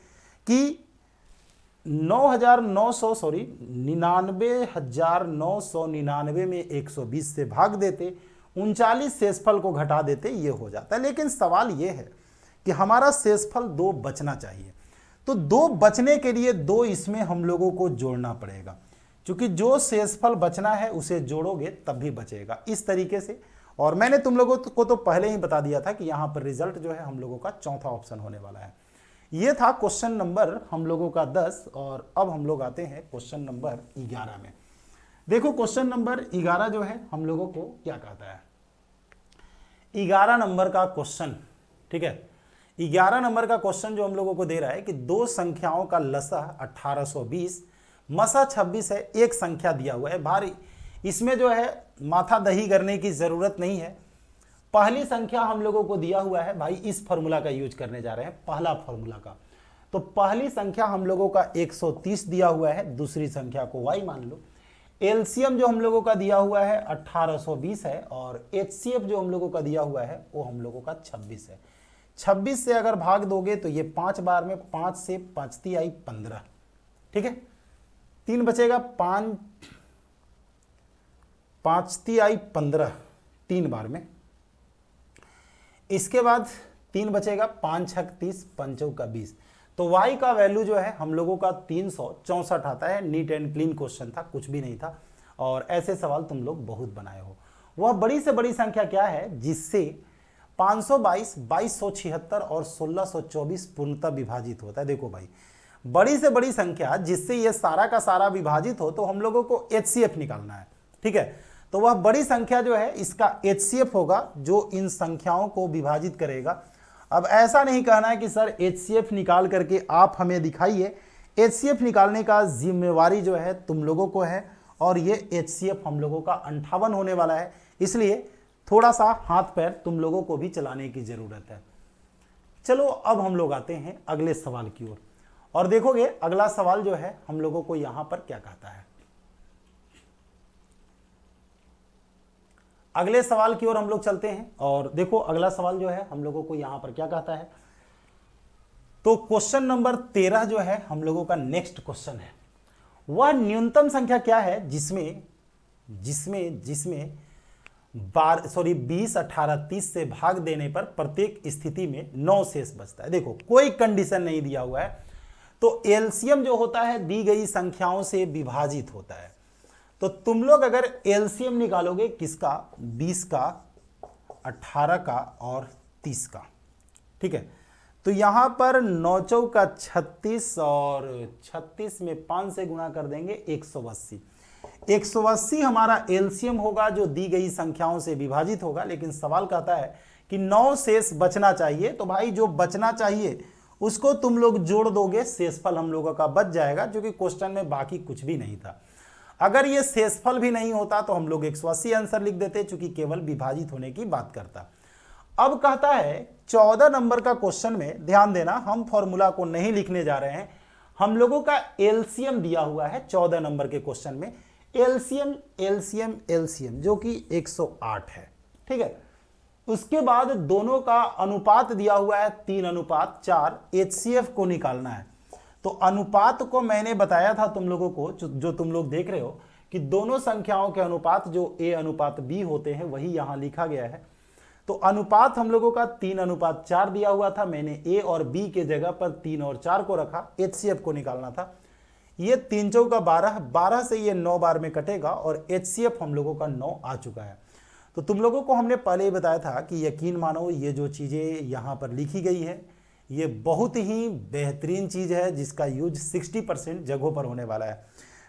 Speaker 1: कि 99,999 में 120 से भाग देते, 39 शेषफल को घटा देते, ये हो जाता है। लेकिन सवाल ये है कि हमारा शेषफल 2 बचना चाहिए। तो 2 बचने के लिए 2 इसमें हम लोगों को जोड़ना पड़ेगा, क्योंकि जो शेषफल बचना है उसे जोड़ोगे तब भी बचेगा, इस तरीके से। और मैंने तुम लोगों को तो पहले ही बता दिया था कि यहां पर रिजल्ट जो है हम लोगों का चौथा ऑप्शन होने वाला है। ये था क्वेश्चन नंबर हम लोगों का 10। और अब हम लोग आते हैं क्वेश्चन नंबर 11 में। देखो क्वेश्चन नंबर 11 जो है हम लोगों को क्या कहता है। 11 नंबर का क्वेश्चन, ठीक है, 11 नंबर का क्वेश्चन जो हम लोगों को दे रहा है कि 2 संख्याओं का लसा 1820, मसा 26 है, एक संख्या दिया हुआ है भारी। इसमें जो है माथा दही करने की ज़रूरत नहीं है। पहली संख्या हम लोगों को दिया हुआ है भाई, इस फॉर्मूला का यूज करने जा रहे हैं, पहला फॉर्मूला का। तो पहली संख्या हम लोगों का 130 दिया हुआ है, दूसरी संख्या को y मान लो। एलसीएम जो हम लोगों का दिया हुआ है 1820 है, और एचसीएफ जो हम लोगों का दिया हुआ है वो हम लोगों का 26 है। 26 से अगर भाग दोगे तो ये 5 बार में 5 से 5 × 5 = 15, ठीक है। 3 बचेगा, 5 × 5 = 15 3 बार में। इसके बाद 3 बचेगा, 5 × 6 = 30, 5 × 4 = 20। तो y का वैल्यू जो है हम लोगों का 364 आता है। नीट एंड क्लीन क्वेश्चन था, कुछ भी नहीं था, और ऐसे सवाल तुम लोग बहुत बनाए हो। वह बड़ी से बड़ी संख्या क्या है जिससे 522, 2276 और 1624 पूर्णतः विभाजित होता है। देखो भाई, बड़ी से बड़ी संख्या जिससे ये सारा का सारा विभाजित हो तो हम लोगों को एचसीएफ निकालना है, ठीक है। तो वह बड़ी संख्या जो है इसका एचसीएफ होगा जो इन संख्याओं को विभाजित करेगा। अब ऐसा नहीं कहना है कि सर एचसीएफ निकाल करके आप हमें दिखाइए। एचसीएफ निकालने का जिम्मेवारी जो है तुम लोगों को है, और ये एचसीएफ हम लोगों का 58 होने वाला है, इसलिए थोड़ा सा हाथ पैर तुम लोगों को भी चलाने की जरूरत है। चलो अब हम लोग आते हैं अगले सवाल की ओर, और देखोगे अगला सवाल जो है हम लोगों को यहां पर क्या कहता है। अगले सवाल की ओर हम लोग चलते हैं, और देखो अगला सवाल जो है हम लोगों को यहां पर क्या कहता है। तो क्वेश्चन नंबर 13 जो है हम लोगों का नेक्स्ट क्वेश्चन है। वह न्यूनतम संख्या क्या है जिसमें 20, 18, 30 से भाग देने पर प्रत्येक स्थिति में 9 शेष बचता है। देखो कोई कंडीशन नहीं दिया हुआ है, तो एलसीएम जो होता है दी गई संख्याओं से विभाजित होता है। तो तुम लोग अगर एलसीएम निकालोगे किसका, 20 का, 18 का और 30 का, ठीक है। तो यहां पर 9 चौका 36, और 36 में 5 से गुणा कर देंगे 180। 180 हमारा एलसीएम होगा जो दी गई संख्याओं से विभाजित होगा। लेकिन सवाल कहता है कि 9 शेष बचना चाहिए, तो भाई जो बचना चाहिए उसको तुम लोग जोड़ दोगे, शेषफल हम लोगों का बच जाएगा, जो कि क्वेश्चन में बाकी कुछ भी नहीं था। अगर ये शेषफल भी नहीं होता तो हम लोग 180 आंसर लिख देते, चूंकि केवल विभाजित होने की बात करता। अब कहता है 14 नंबर का क्वेश्चन में ध्यान देना, हम फॉर्मूला को नहीं लिखने जा रहे हैं, हम लोगों का एलसीएम दिया हुआ है 14 नंबर के क्वेश्चन में। एलसीएम एलसीएम एलसीएम जो कि 108 है, ठीक है। उसके बाद दोनों का अनुपात दिया हुआ है 3:4। एचसीएफ को निकालना है। तो अनुपात को मैंने बताया था तुम लोगों को, जो तुम लोग देख रहे हो कि दोनों संख्याओं के अनुपात जो A/B होते हैं वही यहां लिखा गया है। तो अनुपात हम लोगों का 3:4 दिया हुआ था, मैंने A और B के जगह पर 3 और 4 को रखा। एचसीएफ को निकालना था। ये 3 चौका 12, 12 से ये 9 बार में कटेगा, और एचसीएफ हम लोगों का 9 आ चुका है। तो तुम लोगों को हमने पहले ही बताया था कि यकीन मानो ये जो चीज़ें यहाँ पर लिखी गई है ये बहुत ही बेहतरीन चीज़ है, जिसका यूज 60% जगहों पर होने वाला है।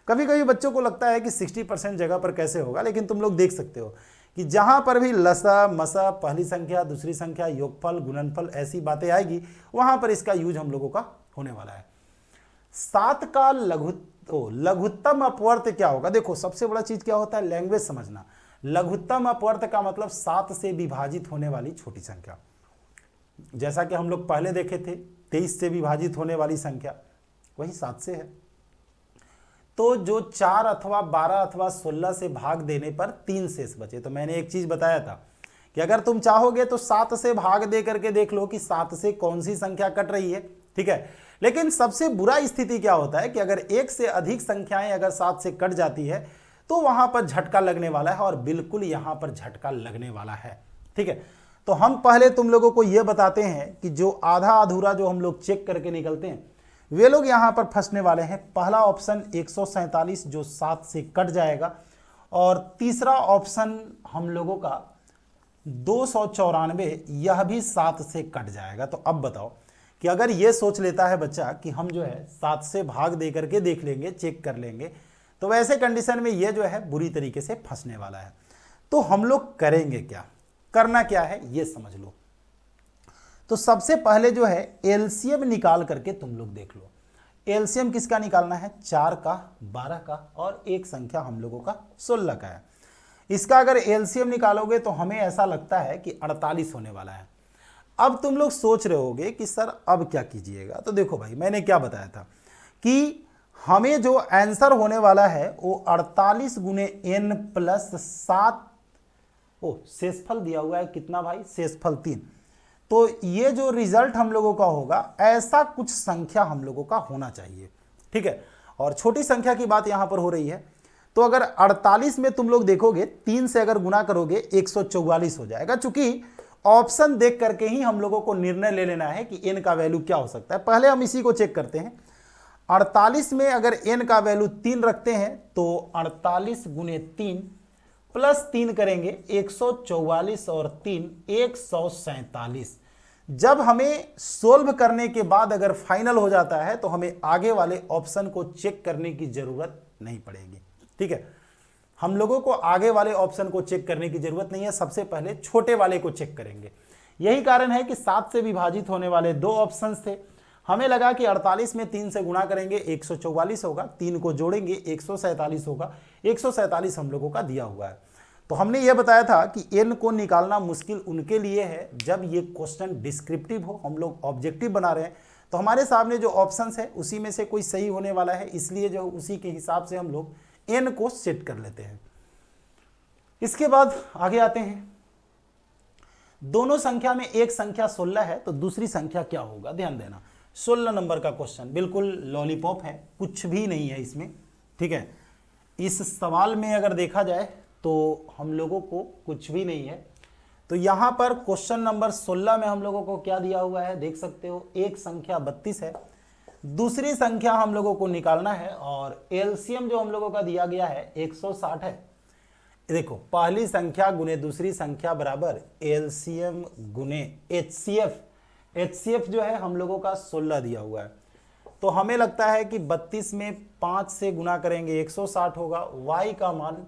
Speaker 1: कभी कभी बच्चों को लगता है कि 60% जगह पर कैसे होगा, लेकिन तुम लोग देख सकते हो कि जहाँ पर भी लसा मसा, पहली संख्या, दूसरी संख्या, योगफल, गुणनफल, ऐसी बातें आएगी, वहाँ पर इसका यूज हम लोगों का होने वाला है। 7 का लघुत्तम अपवर्त क्या होगा। देखो सबसे बड़ा चीज़ क्या होता है, लैंग्वेज समझना। लघुत्तम अपवर्त का मतलब 7 से विभाजित होने वाली छोटी संख्या। जैसा कि हम लोग पहले देखे थे 23 से विभाजित होने वाली संख्या वही 7 से है। तो जो 4 अथवा 12 अथवा 16 से भाग देने पर 3 शेष बचे। तो मैंने एक चीज बताया था कि अगर तुम चाहोगे तो 7 से भाग दे करके देख लो कि 7 से कौन सी संख्या कट रही है, ठीक है। लेकिन सबसे बुरा स्थिति क्या होता है कि अगर एक से अधिक संख्याएं अगर 7 से कट जाती है तो वहां पर झटका लगने वाला है, और बिल्कुल यहां पर झटका लगने वाला है, ठीक है। तो हम पहले तुम लोगों को यह बताते हैं कि जो आधा अधूरा जो हम लोग चेक करके निकलते हैं वे लोग यहां पर फंसने वाले हैं। पहला ऑप्शन 147 जो 7 से कट जाएगा, और तीसरा ऑप्शन हम लोगों का 294 यह भी 7 से कट जाएगा। तो अब बताओ कि अगर ये सोच लेता है बच्चा कि हम जो है 7 से भाग दे करके देख लेंगे, चेक कर लेंगे, तो वैसे कंडीशन में ये जो है बुरी तरीके से फंसने वाला है। तो हम लोग करेंगे क्या, करना क्या है ये समझ लो। तो सबसे पहले जो है एलसीएम निकाल करके तुम लोग देख लो। एलसीएम किसका निकालना है, 4 का, 12 का और एक संख्या हम लोगों का 16 का है। इसका अगर एलसीएम निकालोगे तो हमें ऐसा लगता है कि 48 होने वाला है। अब तुम लोग सोच रहे होगे कि सर अब क्या कीजिएगा, तो देखो भाई मैंने क्या बताया था कि हमें जो आंसर होने वाला है वो 48 गुने n प्लस 7, शेषफल दिया हुआ है कितना भाई, शेषफल 3। तो ये जो रिजल्ट हम लोगों का होगा ऐसा कुछ संख्या हम लोगों का होना चाहिए, ठीक है। और छोटी संख्या की बात यहां पर हो रही है, तो अगर 48 में तुम लोग देखोगे 3 से अगर गुना करोगे 144 हो जाएगा। चूंकि ऑप्शन देख करके ही हम लोगों को निर्णय ले लेना है कि n का वैल्यू क्या हो सकता है। पहले हम इसी को चेक करते हैं। 48 में अगर n का वैल्यू 3 रखते हैं तो 48 गुने 3 प्लस 3 करेंगे 144 और 3 147। जब हमें सोल्व करने के बाद अगर फाइनल हो जाता है तो हमें आगे वाले ऑप्शन को चेक करने की जरूरत नहीं पड़ेगी, ठीक है। हम लोगों को आगे वाले ऑप्शन को चेक करने की जरूरत नहीं है, सबसे पहले छोटे वाले को चेक करेंगे। यही कारण है कि 7 से विभाजित होने वाले 2 ऑप्शंस थे। हमें लगा कि 48 में 3 से गुणा करेंगे 144 होगा, 3 को जोड़ेंगे 147 होगा, 147 हम लोगों का दिया हुआ है। तो हमने यह बताया था कि n को निकालना मुश्किल उनके लिए है जब ये क्वेश्चन डिस्क्रिप्टिव हो, हम लोग ऑब्जेक्टिव बना रहे हैं। तो हमारे सामने जो ऑप्शंस है उसी में से कोई सही होने वाला है, इसलिए जो उसी के हिसाब से हम लोग n को सेट कर लेते हैं। इसके बाद आगे आते हैं, दोनों संख्या में एक संख्या 16 है तो दूसरी संख्या क्या होगा, ध्यान देना। 16 नंबर का क्वेश्चन बिल्कुल लॉलीपॉप है, कुछ भी नहीं है इसमें, ठीक है। इस सवाल में अगर देखा जाए तो हम लोगों को कुछ भी नहीं है। तो यहां पर क्वेश्चन नंबर 16 में हम लोगों को क्या दिया हुआ है, देख सकते हो, एक संख्या 32 है, दूसरी संख्या हम लोगों को निकालना है और एलसीएम जो हम लोगों का दिया गया है 160 है। देखो, पहली संख्या गुने दूसरी संख्या बराबर एलसीएम गुने एचसीएफ। एचसीएफ जो है हम लोगों का 16 दिया हुआ है, तो हमें लगता है कि 32 में 5 से गुना करेंगे 160 होगा, y का मान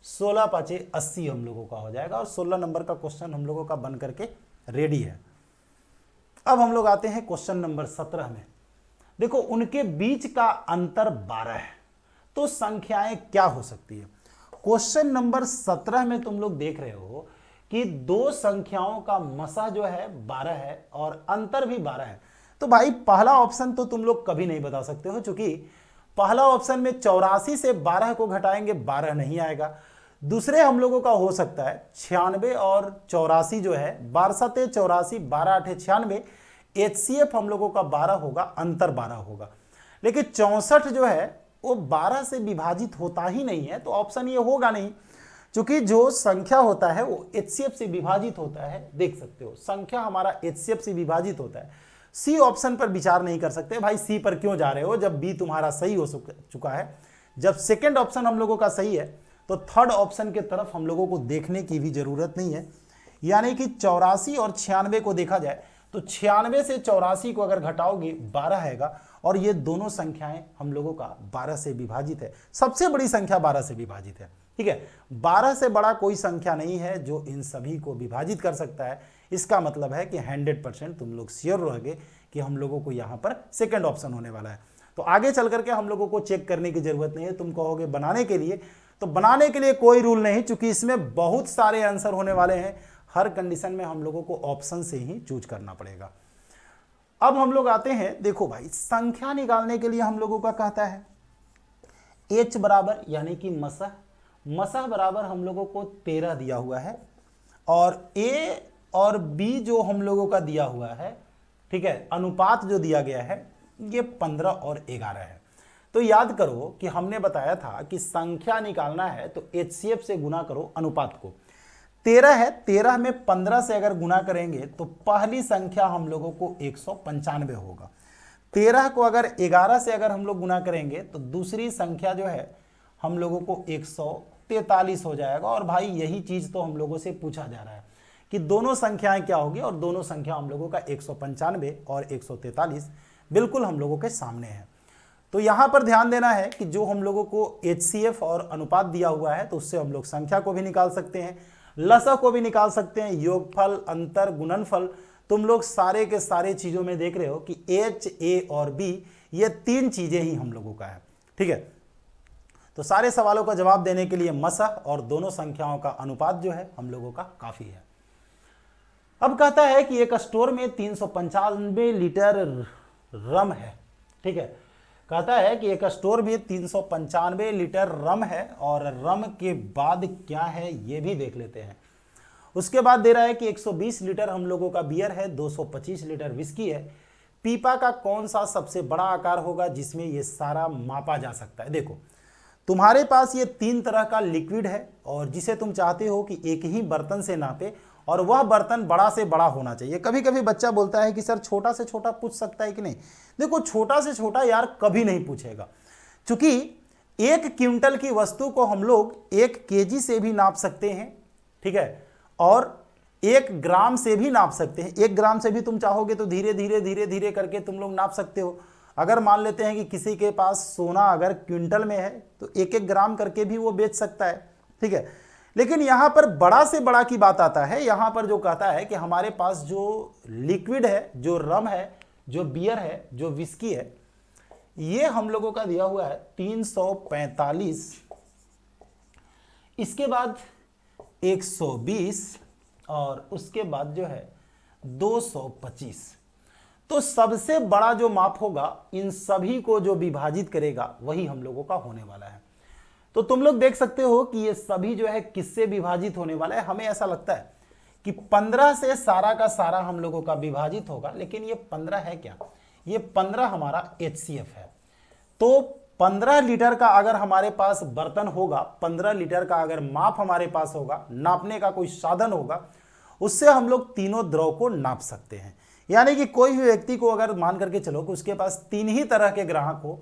Speaker 1: 16 पाँचे 80 हम लोगों का हो जाएगा और 16 नंबर का क्वेश्चन हम लोगों का बन करके रेडी है। अब हम लोग आते हैं क्वेश्चन नंबर 17 में। देखो, उनके बीच का अंतर 12 है, तो संख्याएं क्या हो सकती है। क्वेश्चन नंबर 17 में तुम लोग देख रहे हो कि दो संख्याओं का मसा जो है 12 है और अंतर भी 12 है। तो भाई पहला ऑप्शन तो तुम लोग कभी नहीं बता सकते हो, क्योंकि पहला ऑप्शन में 84 से 12 को घटाएंगे 12 नहीं आएगा। दूसरे हम लोगों का हो सकता है 96 और 84 जो है, 12 7 84, 12 8 96, एचसीएफ हम लोगों का 12 होगा, अंतर 12 होगा। लेकिन 64 जो है वो 12 से विभाजित होता ही नहीं है, तो ऑप्शन ये होगा नहीं, क्योंकि जो संख्या होता है वो एचसीएफ से विभाजित होता है। देख सकते हो, संख्या हमारा एचसीएफ से विभाजित होता है। सी ऑप्शन पर विचार नहीं कर सकते। भाई सी पर क्यों जा रहे हो जब बी तुम्हारा सही हो चुका है। जब सेकंड ऑप्शन हम लोगों का सही है तो थर्ड ऑप्शन के तरफ हम लोगों को देखने की भी जरूरत नहीं है। यानी कि 84 और 96 को देखा जाए तो 96 से 84 को अगर घटाओगे 12 आएगा और ये दोनों संख्याएं हम लोगों का 12 से विभाजित है। सबसे बड़ी संख्या 12 से विभाजित है, ठीक है। 12 से बड़ा कोई संख्या नहीं है जो इन सभी को विभाजित कर सकता है। इसका मतलब है कि 100% तुम लोग श्योर रहोगे कि हम लोगों को यहाँ पर सेकंड ऑप्शन होने वाला है। तो आगे चल करके हम लोगों को चेक करने की जरूरत नहीं है। तुम कहोगे बनाने के लिए, तो बनाने के लिए कोई रूल नहीं, क्योंकि इसमें बहुत सारे आंसर होने वाले हैं। हर कंडीशन में हम लोगों को ऑप्शन से ही चूज करना पड़ेगा। अब हम लोग आते हैं, देखो भाई, संख्या निकालने के लिए हम लोगों का कहता है h बराबर यानी कि मसह बराबर हम लोगों को 13 दिया हुआ है और a और b जो हम लोगों का दिया हुआ है, ठीक है, अनुपात जो दिया गया है ये 15 और 11 है। तो याद करो कि हमने बताया था कि संख्या निकालना है तो एचसीएफ से गुना करो अनुपात को। 13 है, 13 में 15 से अगर गुना करेंगे तो पहली संख्या हम लोगों को 195 होगा। 13 को अगर 11 से अगर हम लोग गुना करेंगे तो दूसरी संख्या जो है हम लोगों को 143 हो जाएगा। और भाई यही चीज तो हम लोगों से पूछा जा रहा है कि दोनों संख्याएं क्या होगी, और दोनों संख्या हम लोगों का 195 और 143 बिल्कुल हम लोगों के सामने है। तो यहां पर ध्यान देना है कि जो हम लोगों को एचसीएफ और अनुपात दिया हुआ है तो उससे हम लोग संख्या को भी निकाल सकते हैं, लसा को भी निकाल सकते हैं, योगफल, अंतर, गुणनफल। तुम लोग सारे के सारे चीजों में देख रहे हो कि एच, ए और बी ये 3 चीजें ही हम लोगों का है। ठीक है, तो सारे सवालों का जवाब देने के लिए मसह और दोनों संख्याओं का अनुपात जो है हम लोगों का काफी है। अब कहता है कि एक स्टोर में 395 लीटर रम है। ठीक है, कहता है कि एक स्टोर में 395 लीटर रम है और रम के बाद क्या है ये भी देख लेते हैं। उसके बाद दे रहा है कि 120 लीटर हम लोगों का बियर है, 225 लीटर विस्की है। पीपा का कौन सा सबसे बड़ा आकार होगा जिसमें ये सारा मापा जा सकता है। देखो, तुम्हारे पास ये 3 तरह का लिक्विड है और जिसे तुम चाहते हो कि एक ही बर्तन से नापे और वह बर्तन बड़ा से बड़ा होना चाहिए। कभी कभी बच्चा बोलता है कि सर छोटा से छोटा पूछ सकता है कि नहीं। देखो, छोटा से छोटा यार कभी नहीं पूछेगा, क्योंकि 1 क्विंटल की वस्तु को हम लोग 1 केजी से भी नाप सकते हैं। ठीक है, और 1 ग्राम से भी नाप सकते हैं। 1 ग्राम से भी तुम चाहोगे तो धीरे धीरे धीरे धीरे करके तुम लोग नाप सकते हो। अगर मान लेते हैं कि किसी के पास सोना अगर क्विंटल में है तो 1-1 ग्राम करके भी वो बेच सकता है। ठीक है, लेकिन यहां पर बड़ा से बड़ा की बात आता है। यहां पर जो कहता है कि हमारे पास जो लिक्विड है, जो रम है, जो बियर है, जो विस्की है, ये हम लोगों का दिया हुआ है 345, इसके बाद 120 और उसके बाद जो है 225। तो सबसे बड़ा जो माप होगा इन सभी को जो विभाजित करेगा वही हम लोगों का होने वाला है। तो तुम लोग देख सकते हो कि ये सभी जो है किससे विभाजित होने वाला है। हमें ऐसा लगता है कि 15 से सारा का सारा हम लोगों का विभाजित होगा, लेकिन ये 15 है क्या? ये 15 हमारा HCF है। तो 15 लीटर का अगर हमारे पास बर्तन होगा, 15 लीटर का अगर माप हमारे पास होगा, नापने का कोई साधन होगा, उससे हम लोग तीनों द्रव को नाप सकते हैं। यानी कि कोई भी व्यक्ति को अगर मान करके चलो कि उसके पास 3 ही तरह के ग्राहक हो,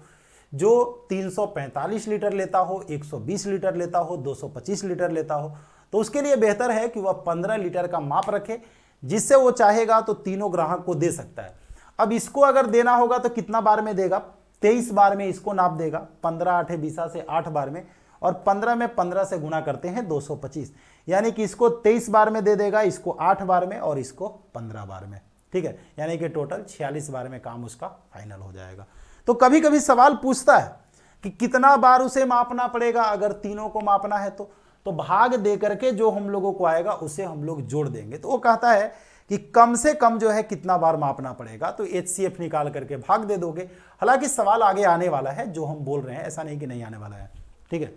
Speaker 1: जो 345 लीटर लेता हो, 120 लीटर लेता हो, 225 लीटर लेता हो, तो उसके लिए बेहतर है कि वह 15 लीटर का माप रखे, जिससे वो चाहेगा तो तीनों ग्राहक को दे सकता है। अब इसको अगर देना होगा तो कितना बार में देगा? 23 बार में इसको नाप देगा। 15 8 20 से 8 बार में, और 15 में 15 से गुना करते हैं 225, यानी कि इसको 23 बार में दे देगा, इसको 8 बार में और इसको 15 बार में। ठीक है, यानी कि टोटल 46 बार में काम उसका फाइनल हो जाएगा। तो कभी कभी सवाल पूछता है कि कितना बार उसे मापना पड़ेगा अगर तीनों को मापना है तो भाग दे करके जो हम लोगों को आएगा उसे हम लोग जोड़ देंगे। तो वो कहता है कि कम से कम जो है कितना बार मापना पड़ेगा, तो HCF निकाल करके भाग दे दोगे। हालांकि सवाल आगे आने वाला है जो हम बोल रहे हैं, ऐसा नहीं कि नहीं आने वाला है। ठीक है,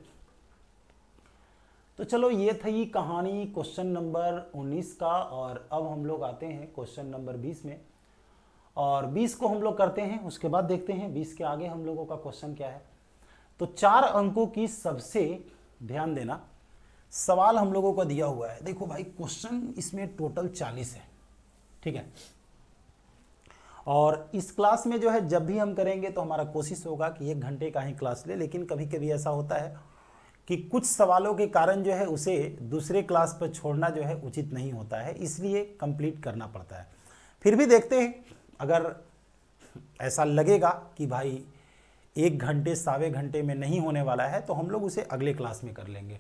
Speaker 1: तो चलो ये थी कहानी क्वेश्चन नंबर 19 का, और अब हम लोग आते हैं क्वेश्चन नंबर 20 में, और 20 को हम लोग करते हैं, उसके बाद देखते हैं 20 के आगे हम लोगों का क्वेश्चन क्या है। तो 4 अंकों की सबसे, ध्यान देना, सवाल हम लोगों को दिया हुआ है। देखो भाई, क्वेश्चन इसमें टोटल 40 है। ठीक है, और इस क्लास में जो है जब भी हम करेंगे तो हमारा कोशिश होगा कि 1 घंटे का ही क्लास ले, लेकिन कभी कभी ऐसा होता है कि कुछ सवालों के कारण जो है उसे दूसरे क्लास पर छोड़ना जो है उचित नहीं होता है, इसलिए कंप्लीट करना पड़ता है। फिर भी देखते हैं, अगर ऐसा लगेगा कि भाई 1 घंटे 1.25 घंटे में नहीं होने वाला है तो हम लोग उसे अगले क्लास में कर लेंगे।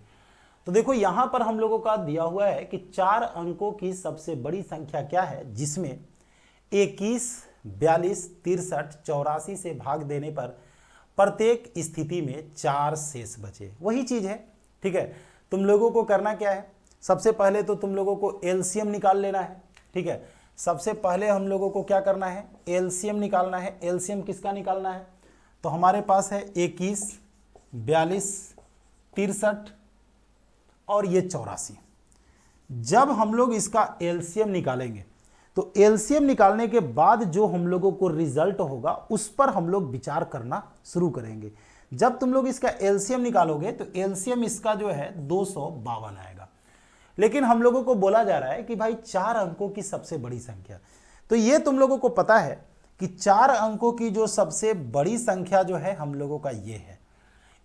Speaker 1: तो देखो यहाँ पर हम लोगों का दिया हुआ है कि 4 अंकों की सबसे बड़ी संख्या क्या है जिसमें 21, 42, 63, 84 से भाग देने पर प्रत्येक स्थिति में 4 शेष बचे। वही चीज है। ठीक है, तुम लोगों को करना क्या है, सबसे पहले तो तुम लोगों को LCM निकाल लेना है। ठीक है, सबसे पहले हम लोगों को क्या करना है, LCM निकालना है। LCM किसका निकालना है? तो हमारे पास है 21, 42, 63 और ये 84। जब हम लोग इसका LCM निकालेंगे तो LCM निकालने के बाद जो हम लोगों को रिजल्ट होगा उस पर हम लोग विचार करना शुरू करेंगे। जब तुम लोग इसका LCM निकालोगे तो LCM इसका जो है 252 आएगा। लेकिन हम लोगों को बोला जा रहा है कि भाई 4 अंकों की सबसे बड़ी संख्या, तो ये तुम लोगों को पता है कि 4 अंकों की जो सबसे बड़ी संख्या जो है हम लोगों का ये है।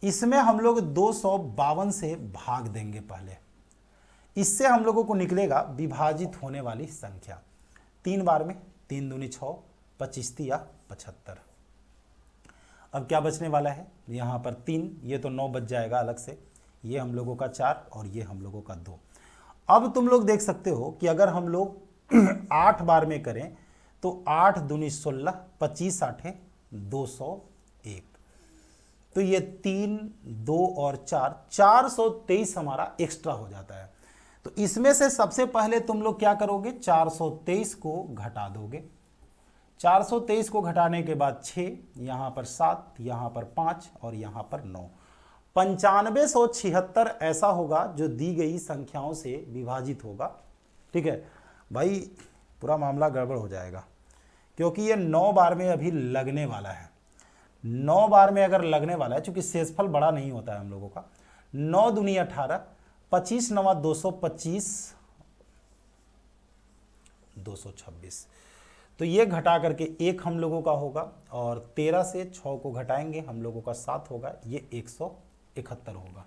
Speaker 1: इसमें हम लोग 252 से भाग देंगे पहले, इससे हम लोगों को निकलेगा विभाजित होने वाली संख्या। 3 बार में 3 दूनी 6, 25 या 75। अब क्या बचने वाला है यहाँ पर 3, ये तो 9 बच जाएगा अलग से, ये हम लोगों का 4 और ये हम लोगों का 2। अब तुम लोग देख सकते हो कि अगर हम लोग 8 बार में करें तो 8 दूनी 16, 25 8 201। तो ये 3, 2 और 4, 423 हमारा एक्स्ट्रा हो जाता है। तो इसमें से सबसे पहले तुम लोग क्या करोगे, 423 को घटा दोगे। 423 को घटाने के बाद 6, यहाँ पर 7, यहाँ पर 5 और यहाँ पर 9, 9576 ऐसा होगा जो दी गई संख्याओं से विभाजित होगा। ठीक है भाई, पूरा मामला गड़बड़ हो जाएगा क्योंकि ये 9 बार में अभी लगने वाला है। 9 बार में अगर लगने वाला है, चूंकि शेषफल बड़ा नहीं होता है हम लोगों का, 9 दूनी 18, 25 नवा 225, 226। तो ये घटा करके 1 हम लोगों का होगा और 13 से 6 को घटाएंगे हम लोगों का 7 होगा, ये 171 होगा।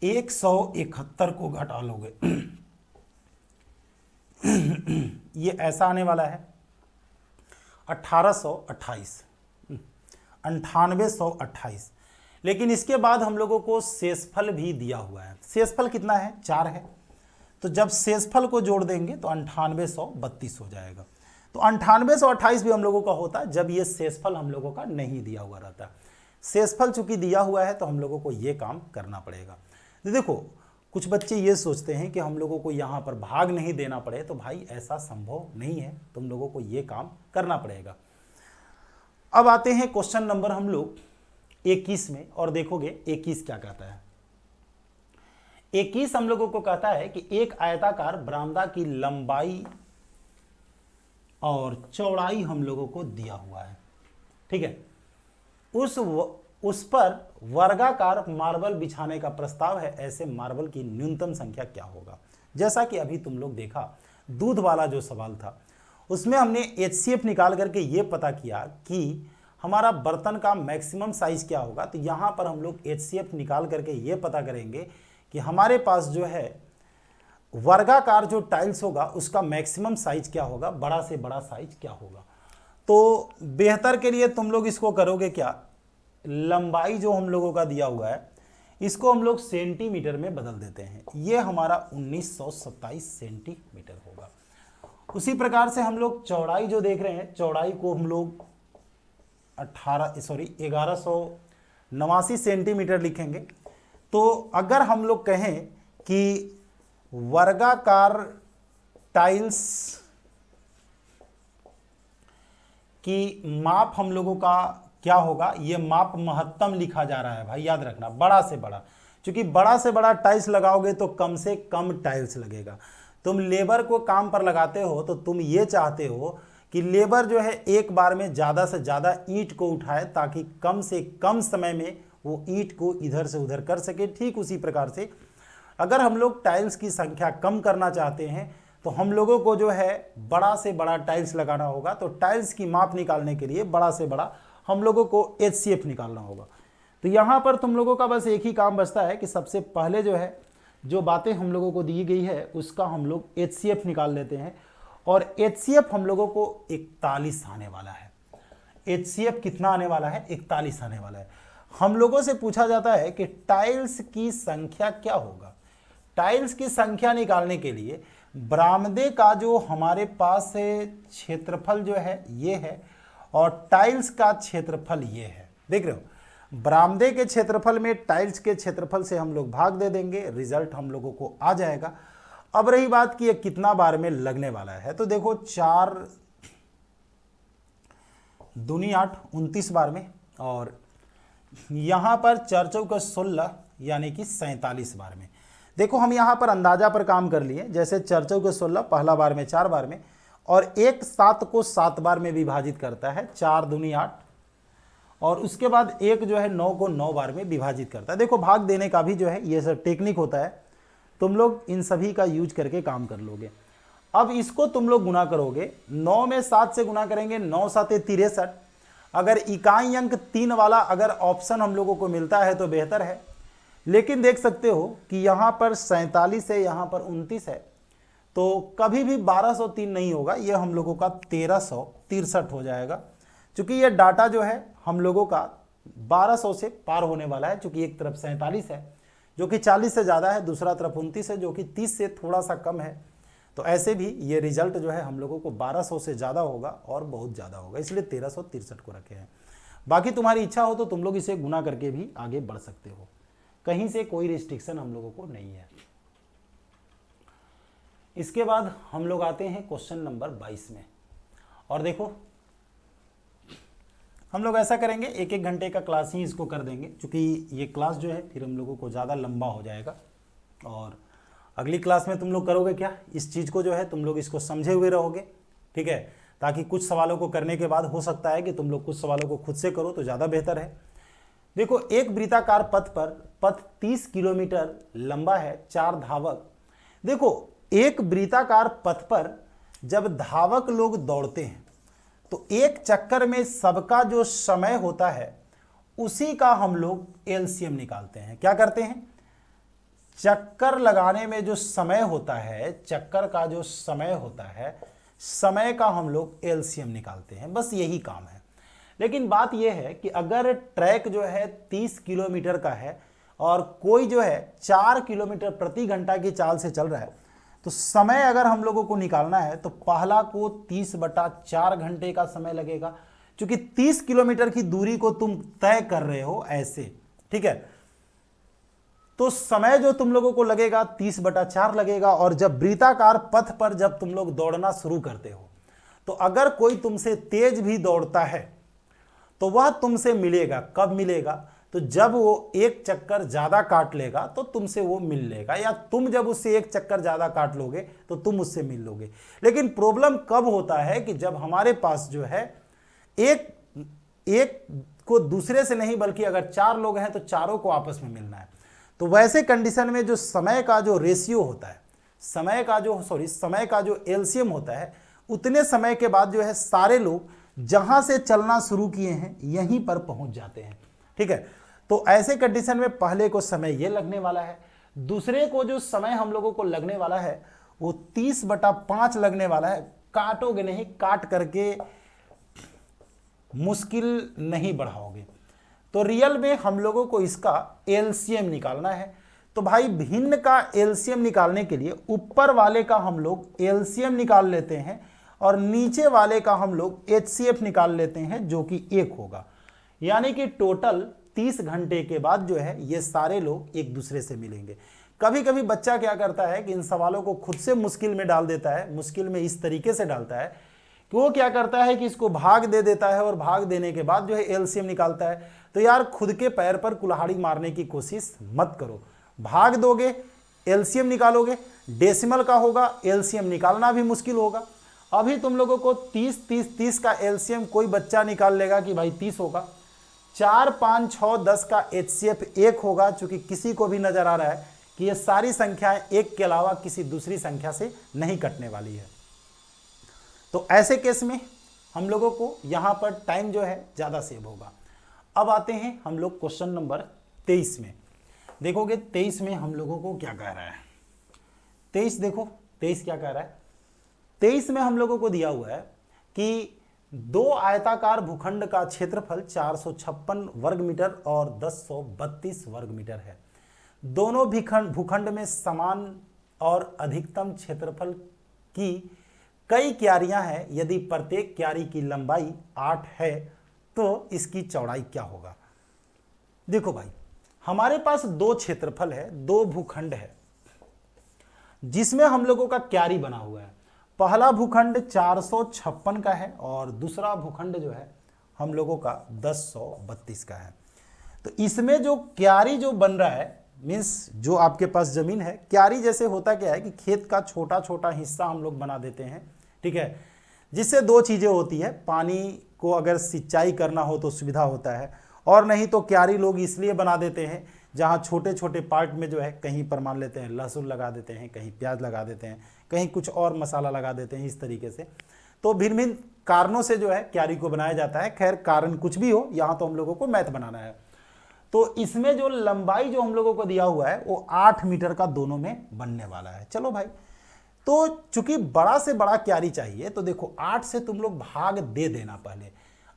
Speaker 1: 171 को घटा लोगे ये ऐसा आने वाला है 1828, 9828। लेकिन इसके बाद हम लोगों को शेषफल भी दिया हुआ है। शेषफल कितना है, 4 है। तो जब शेषफल को जोड़ देंगे तो 9832 हो जाएगा। तो 9828 भी हम लोगों का होता है जब ये शेषफल हम लोगों का नहीं दिया हुआ रहता है। शेषफल चूंकि दिया हुआ है तो हम लोगों को ये काम करना पड़ेगा। तो देखो, कुछ बच्चे ये सोचते हैं कि हम लोगों को यहाँ पर भाग नहीं देना पड़े, तो भाई ऐसा संभव नहीं है, तुम लोगों को ये काम करना पड़ेगा। अब आते हैं क्वेश्चन नंबर हम लोग 21 में, और देखोगे 21 क्या कहता है। 21 हम लोगों को कहता है कि एक आयताकार बरामदा की लंबाई और चौड़ाई हम लोगों को दिया हुआ है। ठीक है, उस पर वर्गाकार मार्बल बिछाने का प्रस्ताव है, ऐसे मार्बल की न्यूनतम संख्या क्या होगा। जैसा कि अभी तुम लोग देखा, दूध वाला जो सवाल था उसमें हमने HCF निकाल करके ये पता किया कि हमारा बर्तन का मैक्सिमम साइज क्या होगा। तो यहाँ पर हम लोग HCF निकाल करके ये पता करेंगे कि हमारे पास जो है वर्गाकार जो टाइल्स होगा उसका मैक्सिमम साइज क्या होगा, बड़ा से बड़ा साइज क्या होगा। तो बेहतर के लिए तुम लोग इसको करोगे क्या, लंबाई जो हम लोगों का दिया हुआ है इसको हम लोग सेंटीमीटर में बदल देते हैं। ये हमारा 1927 सेंटीमीटर होगा। उसी प्रकार से हम लोग चौड़ाई जो देख रहे हैं, चौड़ाई को हम लोग 1189 सेंटीमीटर लिखेंगे। तो अगर हम लोग कहें कि वर्गाकार टाइल्स की माप हम लोगों का क्या होगा, ये माप महत्तम लिखा जा रहा है भाई, याद रखना, बड़ा से बड़ा। क्योंकि बड़ा से बड़ा टाइल्स लगाओगे तो कम से कम टाइल्स लगेगा। तुम लेबर को काम पर लगाते हो तो तुम ये चाहते हो कि लेबर जो है एक बार में ज़्यादा से ज़्यादा ईंट को उठाए ताकि कम से कम समय में वो ईंट को इधर से उधर कर सके। ठीक उसी प्रकार से अगर हम लोग टाइल्स की संख्या कम करना चाहते हैं तो हम लोगों को जो है बड़ा से बड़ा टाइल्स लगाना होगा। तो टाइल्स की माप निकालने के लिए बड़ा से बड़ा हम लोगों को HCF निकालना होगा। तो यहाँ पर तुम लोगों का बस एक ही काम बचता है कि सबसे पहले जो है जो बातें हम लोगों को दी गई है उसका हम लोग HCF निकाल लेते हैं, और HCF हम लोगों को 41 आने वाला है। HCF कितना आने वाला है, 41 आने वाला है। हम लोगों से पूछा जाता है कि टाइल्स की संख्या क्या होगा। टाइल्स की संख्या निकालने के लिए बरामदे का जो हमारे पास क्षेत्रफल जो है ये है, और टाइल्स का क्षेत्रफल ये है। देख रहे हो, बरामदे के क्षेत्रफल में टाइल्स के क्षेत्रफल से हम लोग भाग दे देंगे, रिजल्ट हम लोगों को आ जाएगा। अब रही बात कि ये कितना बार में लगने वाला है, तो देखो 4 दूनी 8, 29 बार में, और यहाँ पर 4 चौके 16 यानी कि 47 बार में। देखो हम यहाँ पर अंदाजा पर काम कर लिए, जैसे 4 चौके 16 पहला बार में 4 बार में, और 1 7 को 7 बार में विभाजित करता है, 4 दूनी 8, और उसके बाद 1 जो है 9 को 9 बार में विभाजित करता है। देखो भाग देने का भी जो है ये सब टेक्निक होता है, तुम लोग इन सभी का यूज करके काम कर लोगे। अब इसको तुम लोग गुना करोगे, 9 में 7 से गुना करेंगे, 9 7 63। अगर इकाई अंक 3 वाला अगर ऑप्शन हम लोगों को मिलता है तो बेहतर है, लेकिन देख सकते हो कि यहाँ पर 47 है, यहाँ पर 29 है, तो कभी भी 1203 नहीं होगा, ये हम लोगों का 1363 हो जाएगा। क्योंकि ये डाटा जो है हम लोगों का 1200 से पार होने वाला है, क्योंकि एक तरफ 47 है जो कि 40 से ज़्यादा है, दूसरा तरफ 29 है जो कि 30 से थोड़ा सा कम है। तो ऐसे भी ये रिजल्ट जो है हम लोगों को 1200 से ज़्यादा होगा और बहुत ज़्यादा होगा, इसलिए 1363 को रखे हैं। बाकी तुम्हारी इच्छा हो तो तुम लोग इसे गुना करके भी आगे बढ़ सकते हो, कहीं से कोई रिस्ट्रिक्शन हम लोगों को नहीं है। इसके बाद हम लोग आते हैं क्वेश्चन नंबर 22 में। और देखो हम लोग ऐसा करेंगे, एक एक घंटे का क्लास ही इसको कर देंगे, क्योंकि ये क्लास जो है फिर हम लोगों को ज़्यादा लंबा हो जाएगा। और अगली क्लास में तुम लोग करोगे क्या, इस चीज़ को जो है तुम लोग इसको समझे हुए रहोगे, ठीक है, ताकि कुछ सवालों को करने के बाद हो सकता है कि तुम लोग कुछ सवालों को खुद से करो तो ज़्यादा बेहतर है। देखो एक वृत्ताकार पथ पर पथ 30 किलोमीटर लंबा है, 4 धावक। देखो एक वृत्ताकार पथ पर जब धावक लोग दौड़ते हैं तो एक चक्कर में सबका जो समय होता है उसी का हम लोग एलसीएम निकालते हैं। क्या करते हैं, चक्कर लगाने में जो समय होता है, चक्कर का जो समय होता है, समय का हम लोग एलसीएम निकालते हैं, बस यही काम है। लेकिन बात यह है कि अगर ट्रैक जो है 30 किलोमीटर का है और कोई जो है 4 किलोमीटर प्रति घंटा की चाल से चल रहा है, तो समय अगर हम लोगों को निकालना है तो पहला को 30/4 घंटे का समय लगेगा, क्योंकि 30 किलोमीटर की दूरी को तुम तय कर रहे हो ऐसे, ठीक है। तो समय जो तुम लोगों को लगेगा 30/4 लगेगा। और जब वृत्ताकार पथ पर जब तुम लोग दौड़ना शुरू करते हो तो अगर कोई तुमसे तेज भी दौड़ता है तो वह तुमसे मिलेगा। कब मिलेगा, तो जब वो एक चक्कर ज्यादा काट लेगा तो तुमसे वो मिल लेगा, या तुम जब उससे एक चक्कर ज्यादा काट लोगे तो तुम उससे मिल लोगे। लेकिन प्रॉब्लम कब होता है कि जब हमारे पास जो है एक को दूसरे से नहीं, बल्कि अगर 4 लोग हैं तो चारों को आपस में मिलना है। तो वैसे कंडीशन में जो समय का जो रेशियो होता है, समय का जो एलसीएम होता है, उतने समय के बाद जो है सारे लोग जहां से चलना शुरू किए हैं यहीं पर पहुंच जाते हैं, ठीक है। तो ऐसे कंडीशन में पहले को समय ये लगने वाला है, दूसरे को जो समय हम लोगों को लगने वाला है वो 30/5 लगने वाला है। काटोगे नहीं, काट करके मुश्किल नहीं बढ़ाओगे। तो रियल में हम लोगों को इसका एलसीएम निकालना है। तो भाई भिन्न का एलसीएम निकालने के लिए ऊपर वाले का हम लोग एलसीएम निकाल लेते हैं और नीचे वाले का हम लोग एचसीएफ निकाल लेते हैं, जो कि 1 होगा। यानी कि टोटल 30 घंटे के बाद जो है ये सारे लोग एक दूसरे से मिलेंगे। कभी कभी बच्चा क्या करता है कि इन सवालों को खुद से मुश्किल में डाल देता है। मुश्किल में इस तरीके से डालता है कि वो क्या करता है कि इसको भाग दे देता है और भाग देने के बाद जो है एलसीएम निकालता है। तो यार खुद के पैर पर कुल्हाड़ी मारने की कोशिश मत करो। भाग दोगे, एलसीएम निकालोगे, डेसिमल का होगा, एलसीएम निकालना भी मुश्किल होगा। अभी तुम लोगों को 30 का एलसीएम कोई बच्चा निकाल लेगा कि भाई 30 होगा। 4, 5, 6, 10 का एचसीएफ 1 होगा, चूंकि किसी को भी नजर आ रहा है कि ये सारी संख्याएं 1 के अलावा किसी दूसरी संख्या से नहीं कटने वाली है। तो ऐसे केस में हम लोगों को यहां पर टाइम जो है ज्यादा सेव होगा। अब आते हैं हम लोग क्वेश्चन नंबर 23 में। देखोगे 23 में हम लोगों को क्या कह रहा है। 23 देखो 23 क्या कह रहा है। 23 में हम लोगों को दिया हुआ है कि 2 आयताकार भूखंड का क्षेत्रफल 456 वर्ग मीटर और 1032 वर्ग मीटर है। दोनों भूखंड में समान और अधिकतम क्षेत्रफल की कई क्यारियां हैं। यदि प्रत्येक क्यारी की लंबाई 8 है तो इसकी चौड़ाई क्या होगा। देखो भाई हमारे पास 2 क्षेत्रफल है, 2 भूखंड है जिसमें हम लोगों का क्यारी बना हुआ है। पहला भूखंड 456 का है और दूसरा भूखंड जो है हम लोगों का 1032 का है। तो इसमें जो क्यारी जो बन रहा है, मीन्स जो आपके पास जमीन है, क्यारी जैसे होता क्या है कि खेत का छोटा छोटा हिस्सा हम लोग बना देते हैं, ठीक है, जिससे 2 चीज़ें होती है। पानी को अगर सिंचाई करना हो तो सुविधा होता है, और नहीं तो क्यारी लोग इसलिए बना देते हैं जहाँ छोटे छोटे पार्ट में जो है कहीं पर मान लेते हैं लहसुन लगा देते हैं, कहीं प्याज लगा देते हैं, कहीं कुछ और मसाला लगा देते हैं, इस तरीके से। तो भिन्न भिन्न कारणों से जो है क्यारी को बनाया जाता है। खैर कारण कुछ भी हो, यहाँ तो हम लोगों को मैथ बनाना है। तो इसमें जो लंबाई जो हम लोगों को दिया हुआ है वो 8 मीटर का दोनों में बनने वाला है। चलो भाई, तो चूंकि बड़ा से बड़ा क्यारी चाहिए तो देखो 8 से तुम लोग भाग दे देना पहले।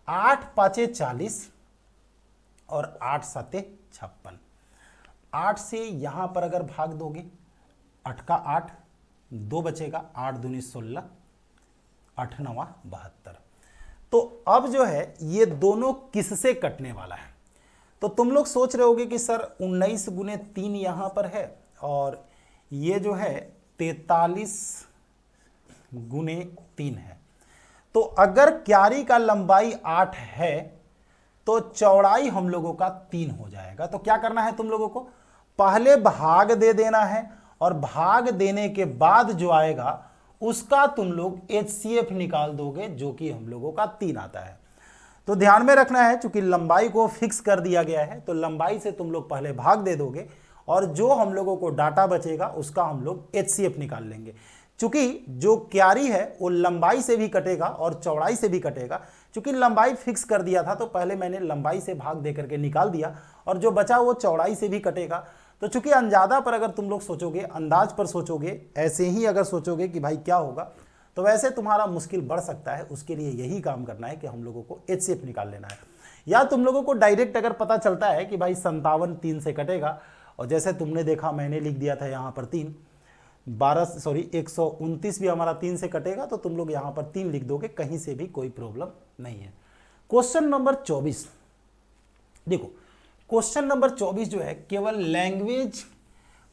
Speaker 1: 8 5 40 और 8 7 56। 8 से यहां पर अगर भाग दोगे 8 का 8, 2 बचेगा, 8 दूनी 16, 8 9 72। तो अब जो है ये दोनों किससे कटने वाला है? तो तुम लोग सोच रहे होगे कि सर 19 गुने 3 यहाँ पर है और ये जो है 43 गुने 3 है। तो अगर क्यारी का लंबाई 8 है तो चौड़ाई हम लोगों का 3 हो जाएगा। तो क्या करना है तुम लोगों को? पहले भाग दे देना है और भाग देने के बाद जो आएगा उसका तुम लोग HCF निकाल दोगे, जो कि हम लोगों का 3 आता है। तो ध्यान में रखना है, चूंकि लंबाई को फिक्स कर दिया गया है तो लंबाई से तुम लोग पहले भाग दे दोगे और जो हम लोगों को डाटा बचेगा उसका हम लोग HCF निकाल लेंगे। चूंकि जो क्यारी है वो लंबाई से भी कटेगा और चौड़ाई से भी कटेगा। चूंकि लंबाई फिक्स कर दिया था तो पहले मैंने लंबाई से भाग दे करके निकाल दिया और जो बचा वो चौड़ाई से भी कटेगा। तो चूंकि अंदाजा पर अगर तुम लोग सोचोगे, अंदाज पर सोचोगे, ऐसे ही अगर सोचोगे कि भाई क्या होगा, तो वैसे तुम्हारा मुश्किल बढ़ सकता है। उसके लिए यही काम करना है कि हम लोगों को HCF निकाल लेना है। या तुम लोगों को डायरेक्ट अगर पता चलता है कि भाई 57 3 से कटेगा और जैसे तुमने देखा मैंने लिख दिया था यहाँ पर 3, 129 भी हमारा 3 से कटेगा तो तुम लोग यहाँ पर 3 लिख दोगे, कहीं से भी कोई प्रॉब्लम नहीं है। क्वेश्चन नंबर 24 देखो, क्वेश्चन नंबर 24 जो है केवल लैंग्वेज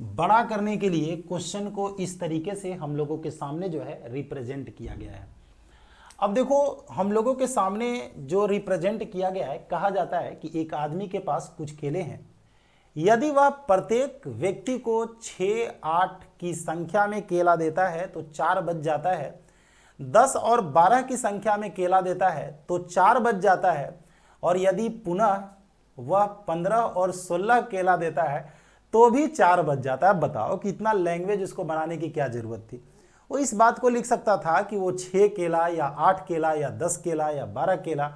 Speaker 1: बड़ा करने के लिए क्वेश्चन को इस तरीके से हम लोगों के सामने जो है रिप्रेजेंट किया गया है। अब देखो हम लोगों के सामने जो रिप्रेजेंट किया गया है, कहा जाता है कि एक आदमी के पास कुछ केले हैं, यदि वह प्रत्येक व्यक्ति को 6, 8 की संख्या में केला देता है तो 4 बच जाता है, 10 और 12 की संख्या में केला देता है तो 4 बच जाता है, और यदि पुनः वह 15 और 16 केला देता है तो भी 4 बच जाता है। बताओ कि इतना लैंग्वेज उसको बनाने की क्या जरूरत थी? वो इस बात को लिख सकता था कि वो 6 केला या 8 केला या 10 केला या 12 केला,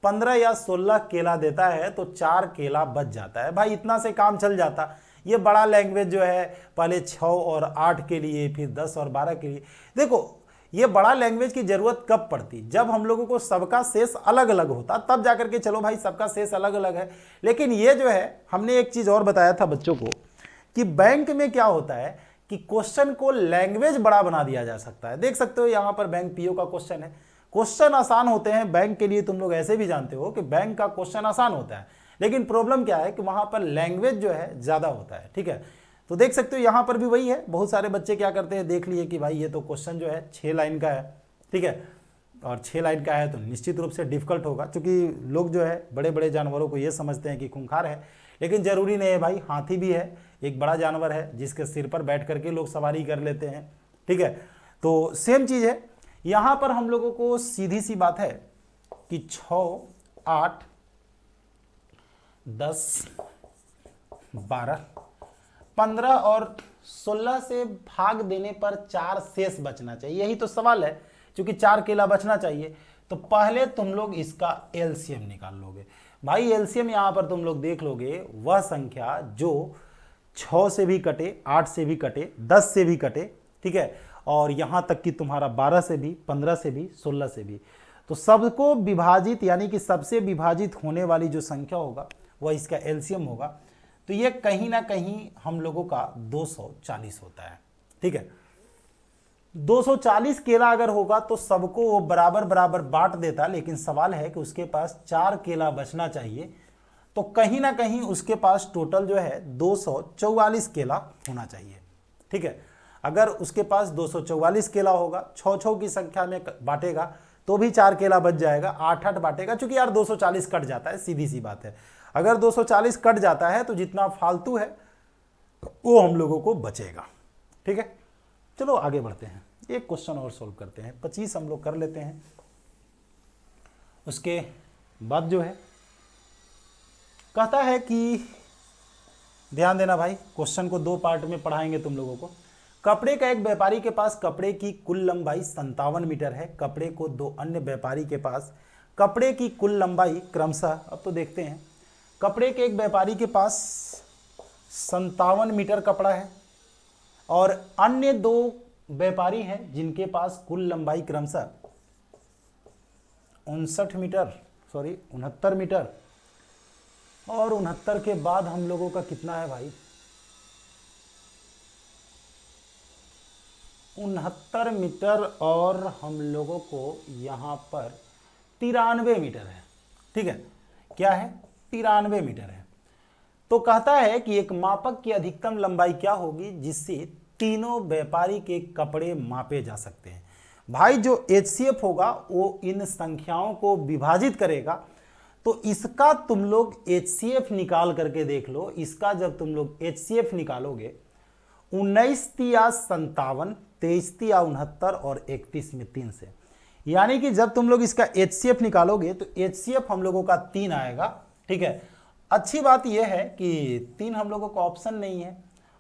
Speaker 1: 15 या 16 केला देता है तो 4 केला बच जाता है। भाई इतना से काम चल जाता। ये बड़ा लैंग्वेज जो है पहले 6 और 8 के लिए, फिर 10 और 12 के लिए। देखो ये बड़ा लैंग्वेज की जरूरत कब पड़ती? जब हम लोगों को सबका शेष अलग अलग होता, तब जाकर के चलो भाई सबका शेष अलग अलग है। लेकिन ये जो है, हमने एक चीज और बताया था बच्चों को कि बैंक में क्या होता है कि क्वेश्चन को लैंग्वेज बड़ा बना दिया जा सकता है। देख सकते हो यहाँ पर बैंक पीओ का क्वेश्चन है। क्वेश्चन आसान होते हैं बैंक के लिए, तुम लोग ऐसे भी जानते हो कि बैंक का क्वेश्चन आसान होता है, लेकिन प्रॉब्लम क्या है कि वहां पर लैंग्वेज जो है ज्यादा होता है। ठीक है, तो देख सकते हो यहाँ पर भी वही है। बहुत सारे बच्चे क्या करते हैं, देख लिए कि भाई ये तो क्वेश्चन जो है 6 लाइन का है, ठीक है, और 6 लाइन का है तो निश्चित रूप से डिफिकल्ट होगा, क्योंकि लोग जो है बड़े बड़े जानवरों को ये समझते हैं कि खूंखार है, लेकिन जरूरी नहीं है भाई। हाथी भी है, एक बड़ा जानवर है जिसके सिर पर बैठ करके लोग सवारी कर लेते हैं। ठीक है, तो सेम चीज है यहाँ पर। हम लोगों को सीधी सी बात है कि 6, 8, 10, 12, 15 और 16 से भाग देने पर 4 शेष बचना चाहिए। यही तो सवाल है, क्योंकि 4 केला बचना चाहिए। तो पहले तुम लोग इसका एलसीएम निकाल लोगे। भाई एलसीएम यहां पर तुम लोग देख लोगे, वह संख्या जो 6 से भी कटे, 8 से भी कटे, 10 से भी कटे, ठीक है, और यहां तक कि तुम्हारा 12 से भी, 15 से भी, 16 से भी, तो सबको विभाजित यानी कि सबसे विभाजित होने वाली जो संख्या होगा वह इसका एलसीएम होगा। तो ये कहीं ना कहीं हम लोगों का 240 होता है। ठीक है, 240 केला अगर होगा तो सबको वो बराबर बराबर बांट देता, लेकिन सवाल है कि उसके पास 4 केला बचना चाहिए, तो कहीं ना कहीं उसके पास टोटल जो है 244 केला होना चाहिए। ठीक है, अगर उसके पास 244 केला होगा, 6 की संख्या में बांटेगा तो भी 4 केला बच जाएगा, 8 बांटेगा, क्योंकि यार 240 कट जाता है, सीधी सी बात है। अगर 240 कट जाता है तो जितना फालतू है वो हम लोगों को बचेगा। ठीक है, चलो आगे बढ़ते हैं, एक क्वेश्चन और सॉल्व करते हैं। 25 हम लोग कर लेते हैं, उसके बाद जो है कहता है कि ध्यान देना भाई, क्वेश्चन को 2 पार्ट में पढ़ाएंगे तुम लोगों को। कपड़े का एक व्यापारी के पास कपड़े की कुल लंबाई 57 मीटर है। कपड़े को 2 अन्य व्यापारी के पास कपड़े की कुल लंबाई क्रमशः, अब तो देखते हैं, कपड़े के एक व्यापारी के पास 57 मीटर कपड़ा है और अन्य 2 व्यापारी हैं जिनके पास कुल लंबाई क्रमशः 69 मीटर, और 69 के बाद हम लोगों का कितना है भाई, 69 मीटर, और हम लोगों को यहाँ पर 93 मीटर है। ठीक है, क्या है? 93 मीटर है। तो कहता है कि एक मापक की अधिकतम लंबाई क्या होगी जिससे तीनों व्यापारी के कपड़े मापे जा सकते हैं। भाई जो HCF होगा वो इन संख्याओं को विभाजित करेगा। तो इसका तुम लोग HCF निकाल करके देख लो। इसका जब तुम लोग HCF निकालोगे 19 तिया 57, 23 तिया 69 और 31 में 3 से, यानी कि जब तुम लोग इसका HCF निकालोगे तो HCF हम लोगों का 3 आएगा। ठीक है, अच्छी बात यह है कि 3 हम लोगों का ऑप्शन नहीं है,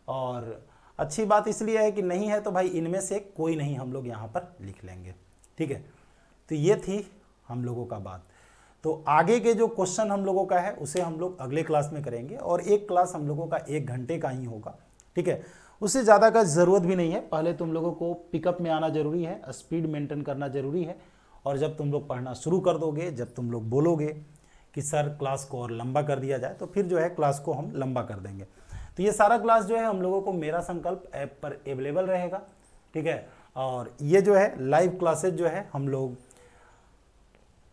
Speaker 1: और अच्छी बात इसलिए है कि नहीं है तो भाई इनमें से कोई नहीं हम लोग यहाँ पर लिख लेंगे। ठीक है, तो ये थी हम लोगों का बात। तो आगे के जो क्वेश्चन हम लोगों का है उसे हम लोग अगले क्लास में करेंगे, और एक क्लास हम लोगों का 1 घंटे का ही होगा। ठीक है, उससे ज़्यादा का ज़रूरत भी नहीं है। पहले तुम लोगों को पिकअप में आना जरूरी है, स्पीड मेंटेन करना जरूरी है, और जब तुम लोग पढ़ना शुरू कर दोगे, जब तुम लोग बोलोगे कि सर क्लास को और लंबा कर दिया जाए, तो फिर जो है क्लास को हम लंबा कर देंगे। तो ये सारा क्लास जो है हम लोगों को मेरा संकल्प ऐप पर अवेलेबल रहेगा। ठीक है, और ये जो है लाइव क्लासेज जो है हम लोग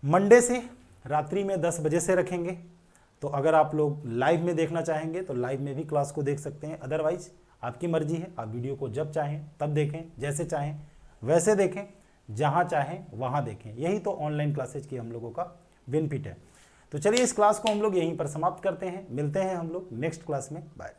Speaker 1: मंडे से रात्रि में 10 बजे से रखेंगे। तो अगर आप लोग लाइव में देखना चाहेंगे तो लाइव में भी क्लास को देख सकते हैं, अदरवाइज आपकी मर्जी है, आप वीडियो को जब चाहें तब देखें, जैसे चाहें वैसे देखें, जहां चाहें वहां देखें। यही तो ऑनलाइन क्लासेज की हम लोगों का बेनिफिट है। तो चलिए इस क्लास को हम लोग यहीं पर समाप्त करते हैं। मिलते हैं हम लोग नेक्स्ट क्लास में। बाय।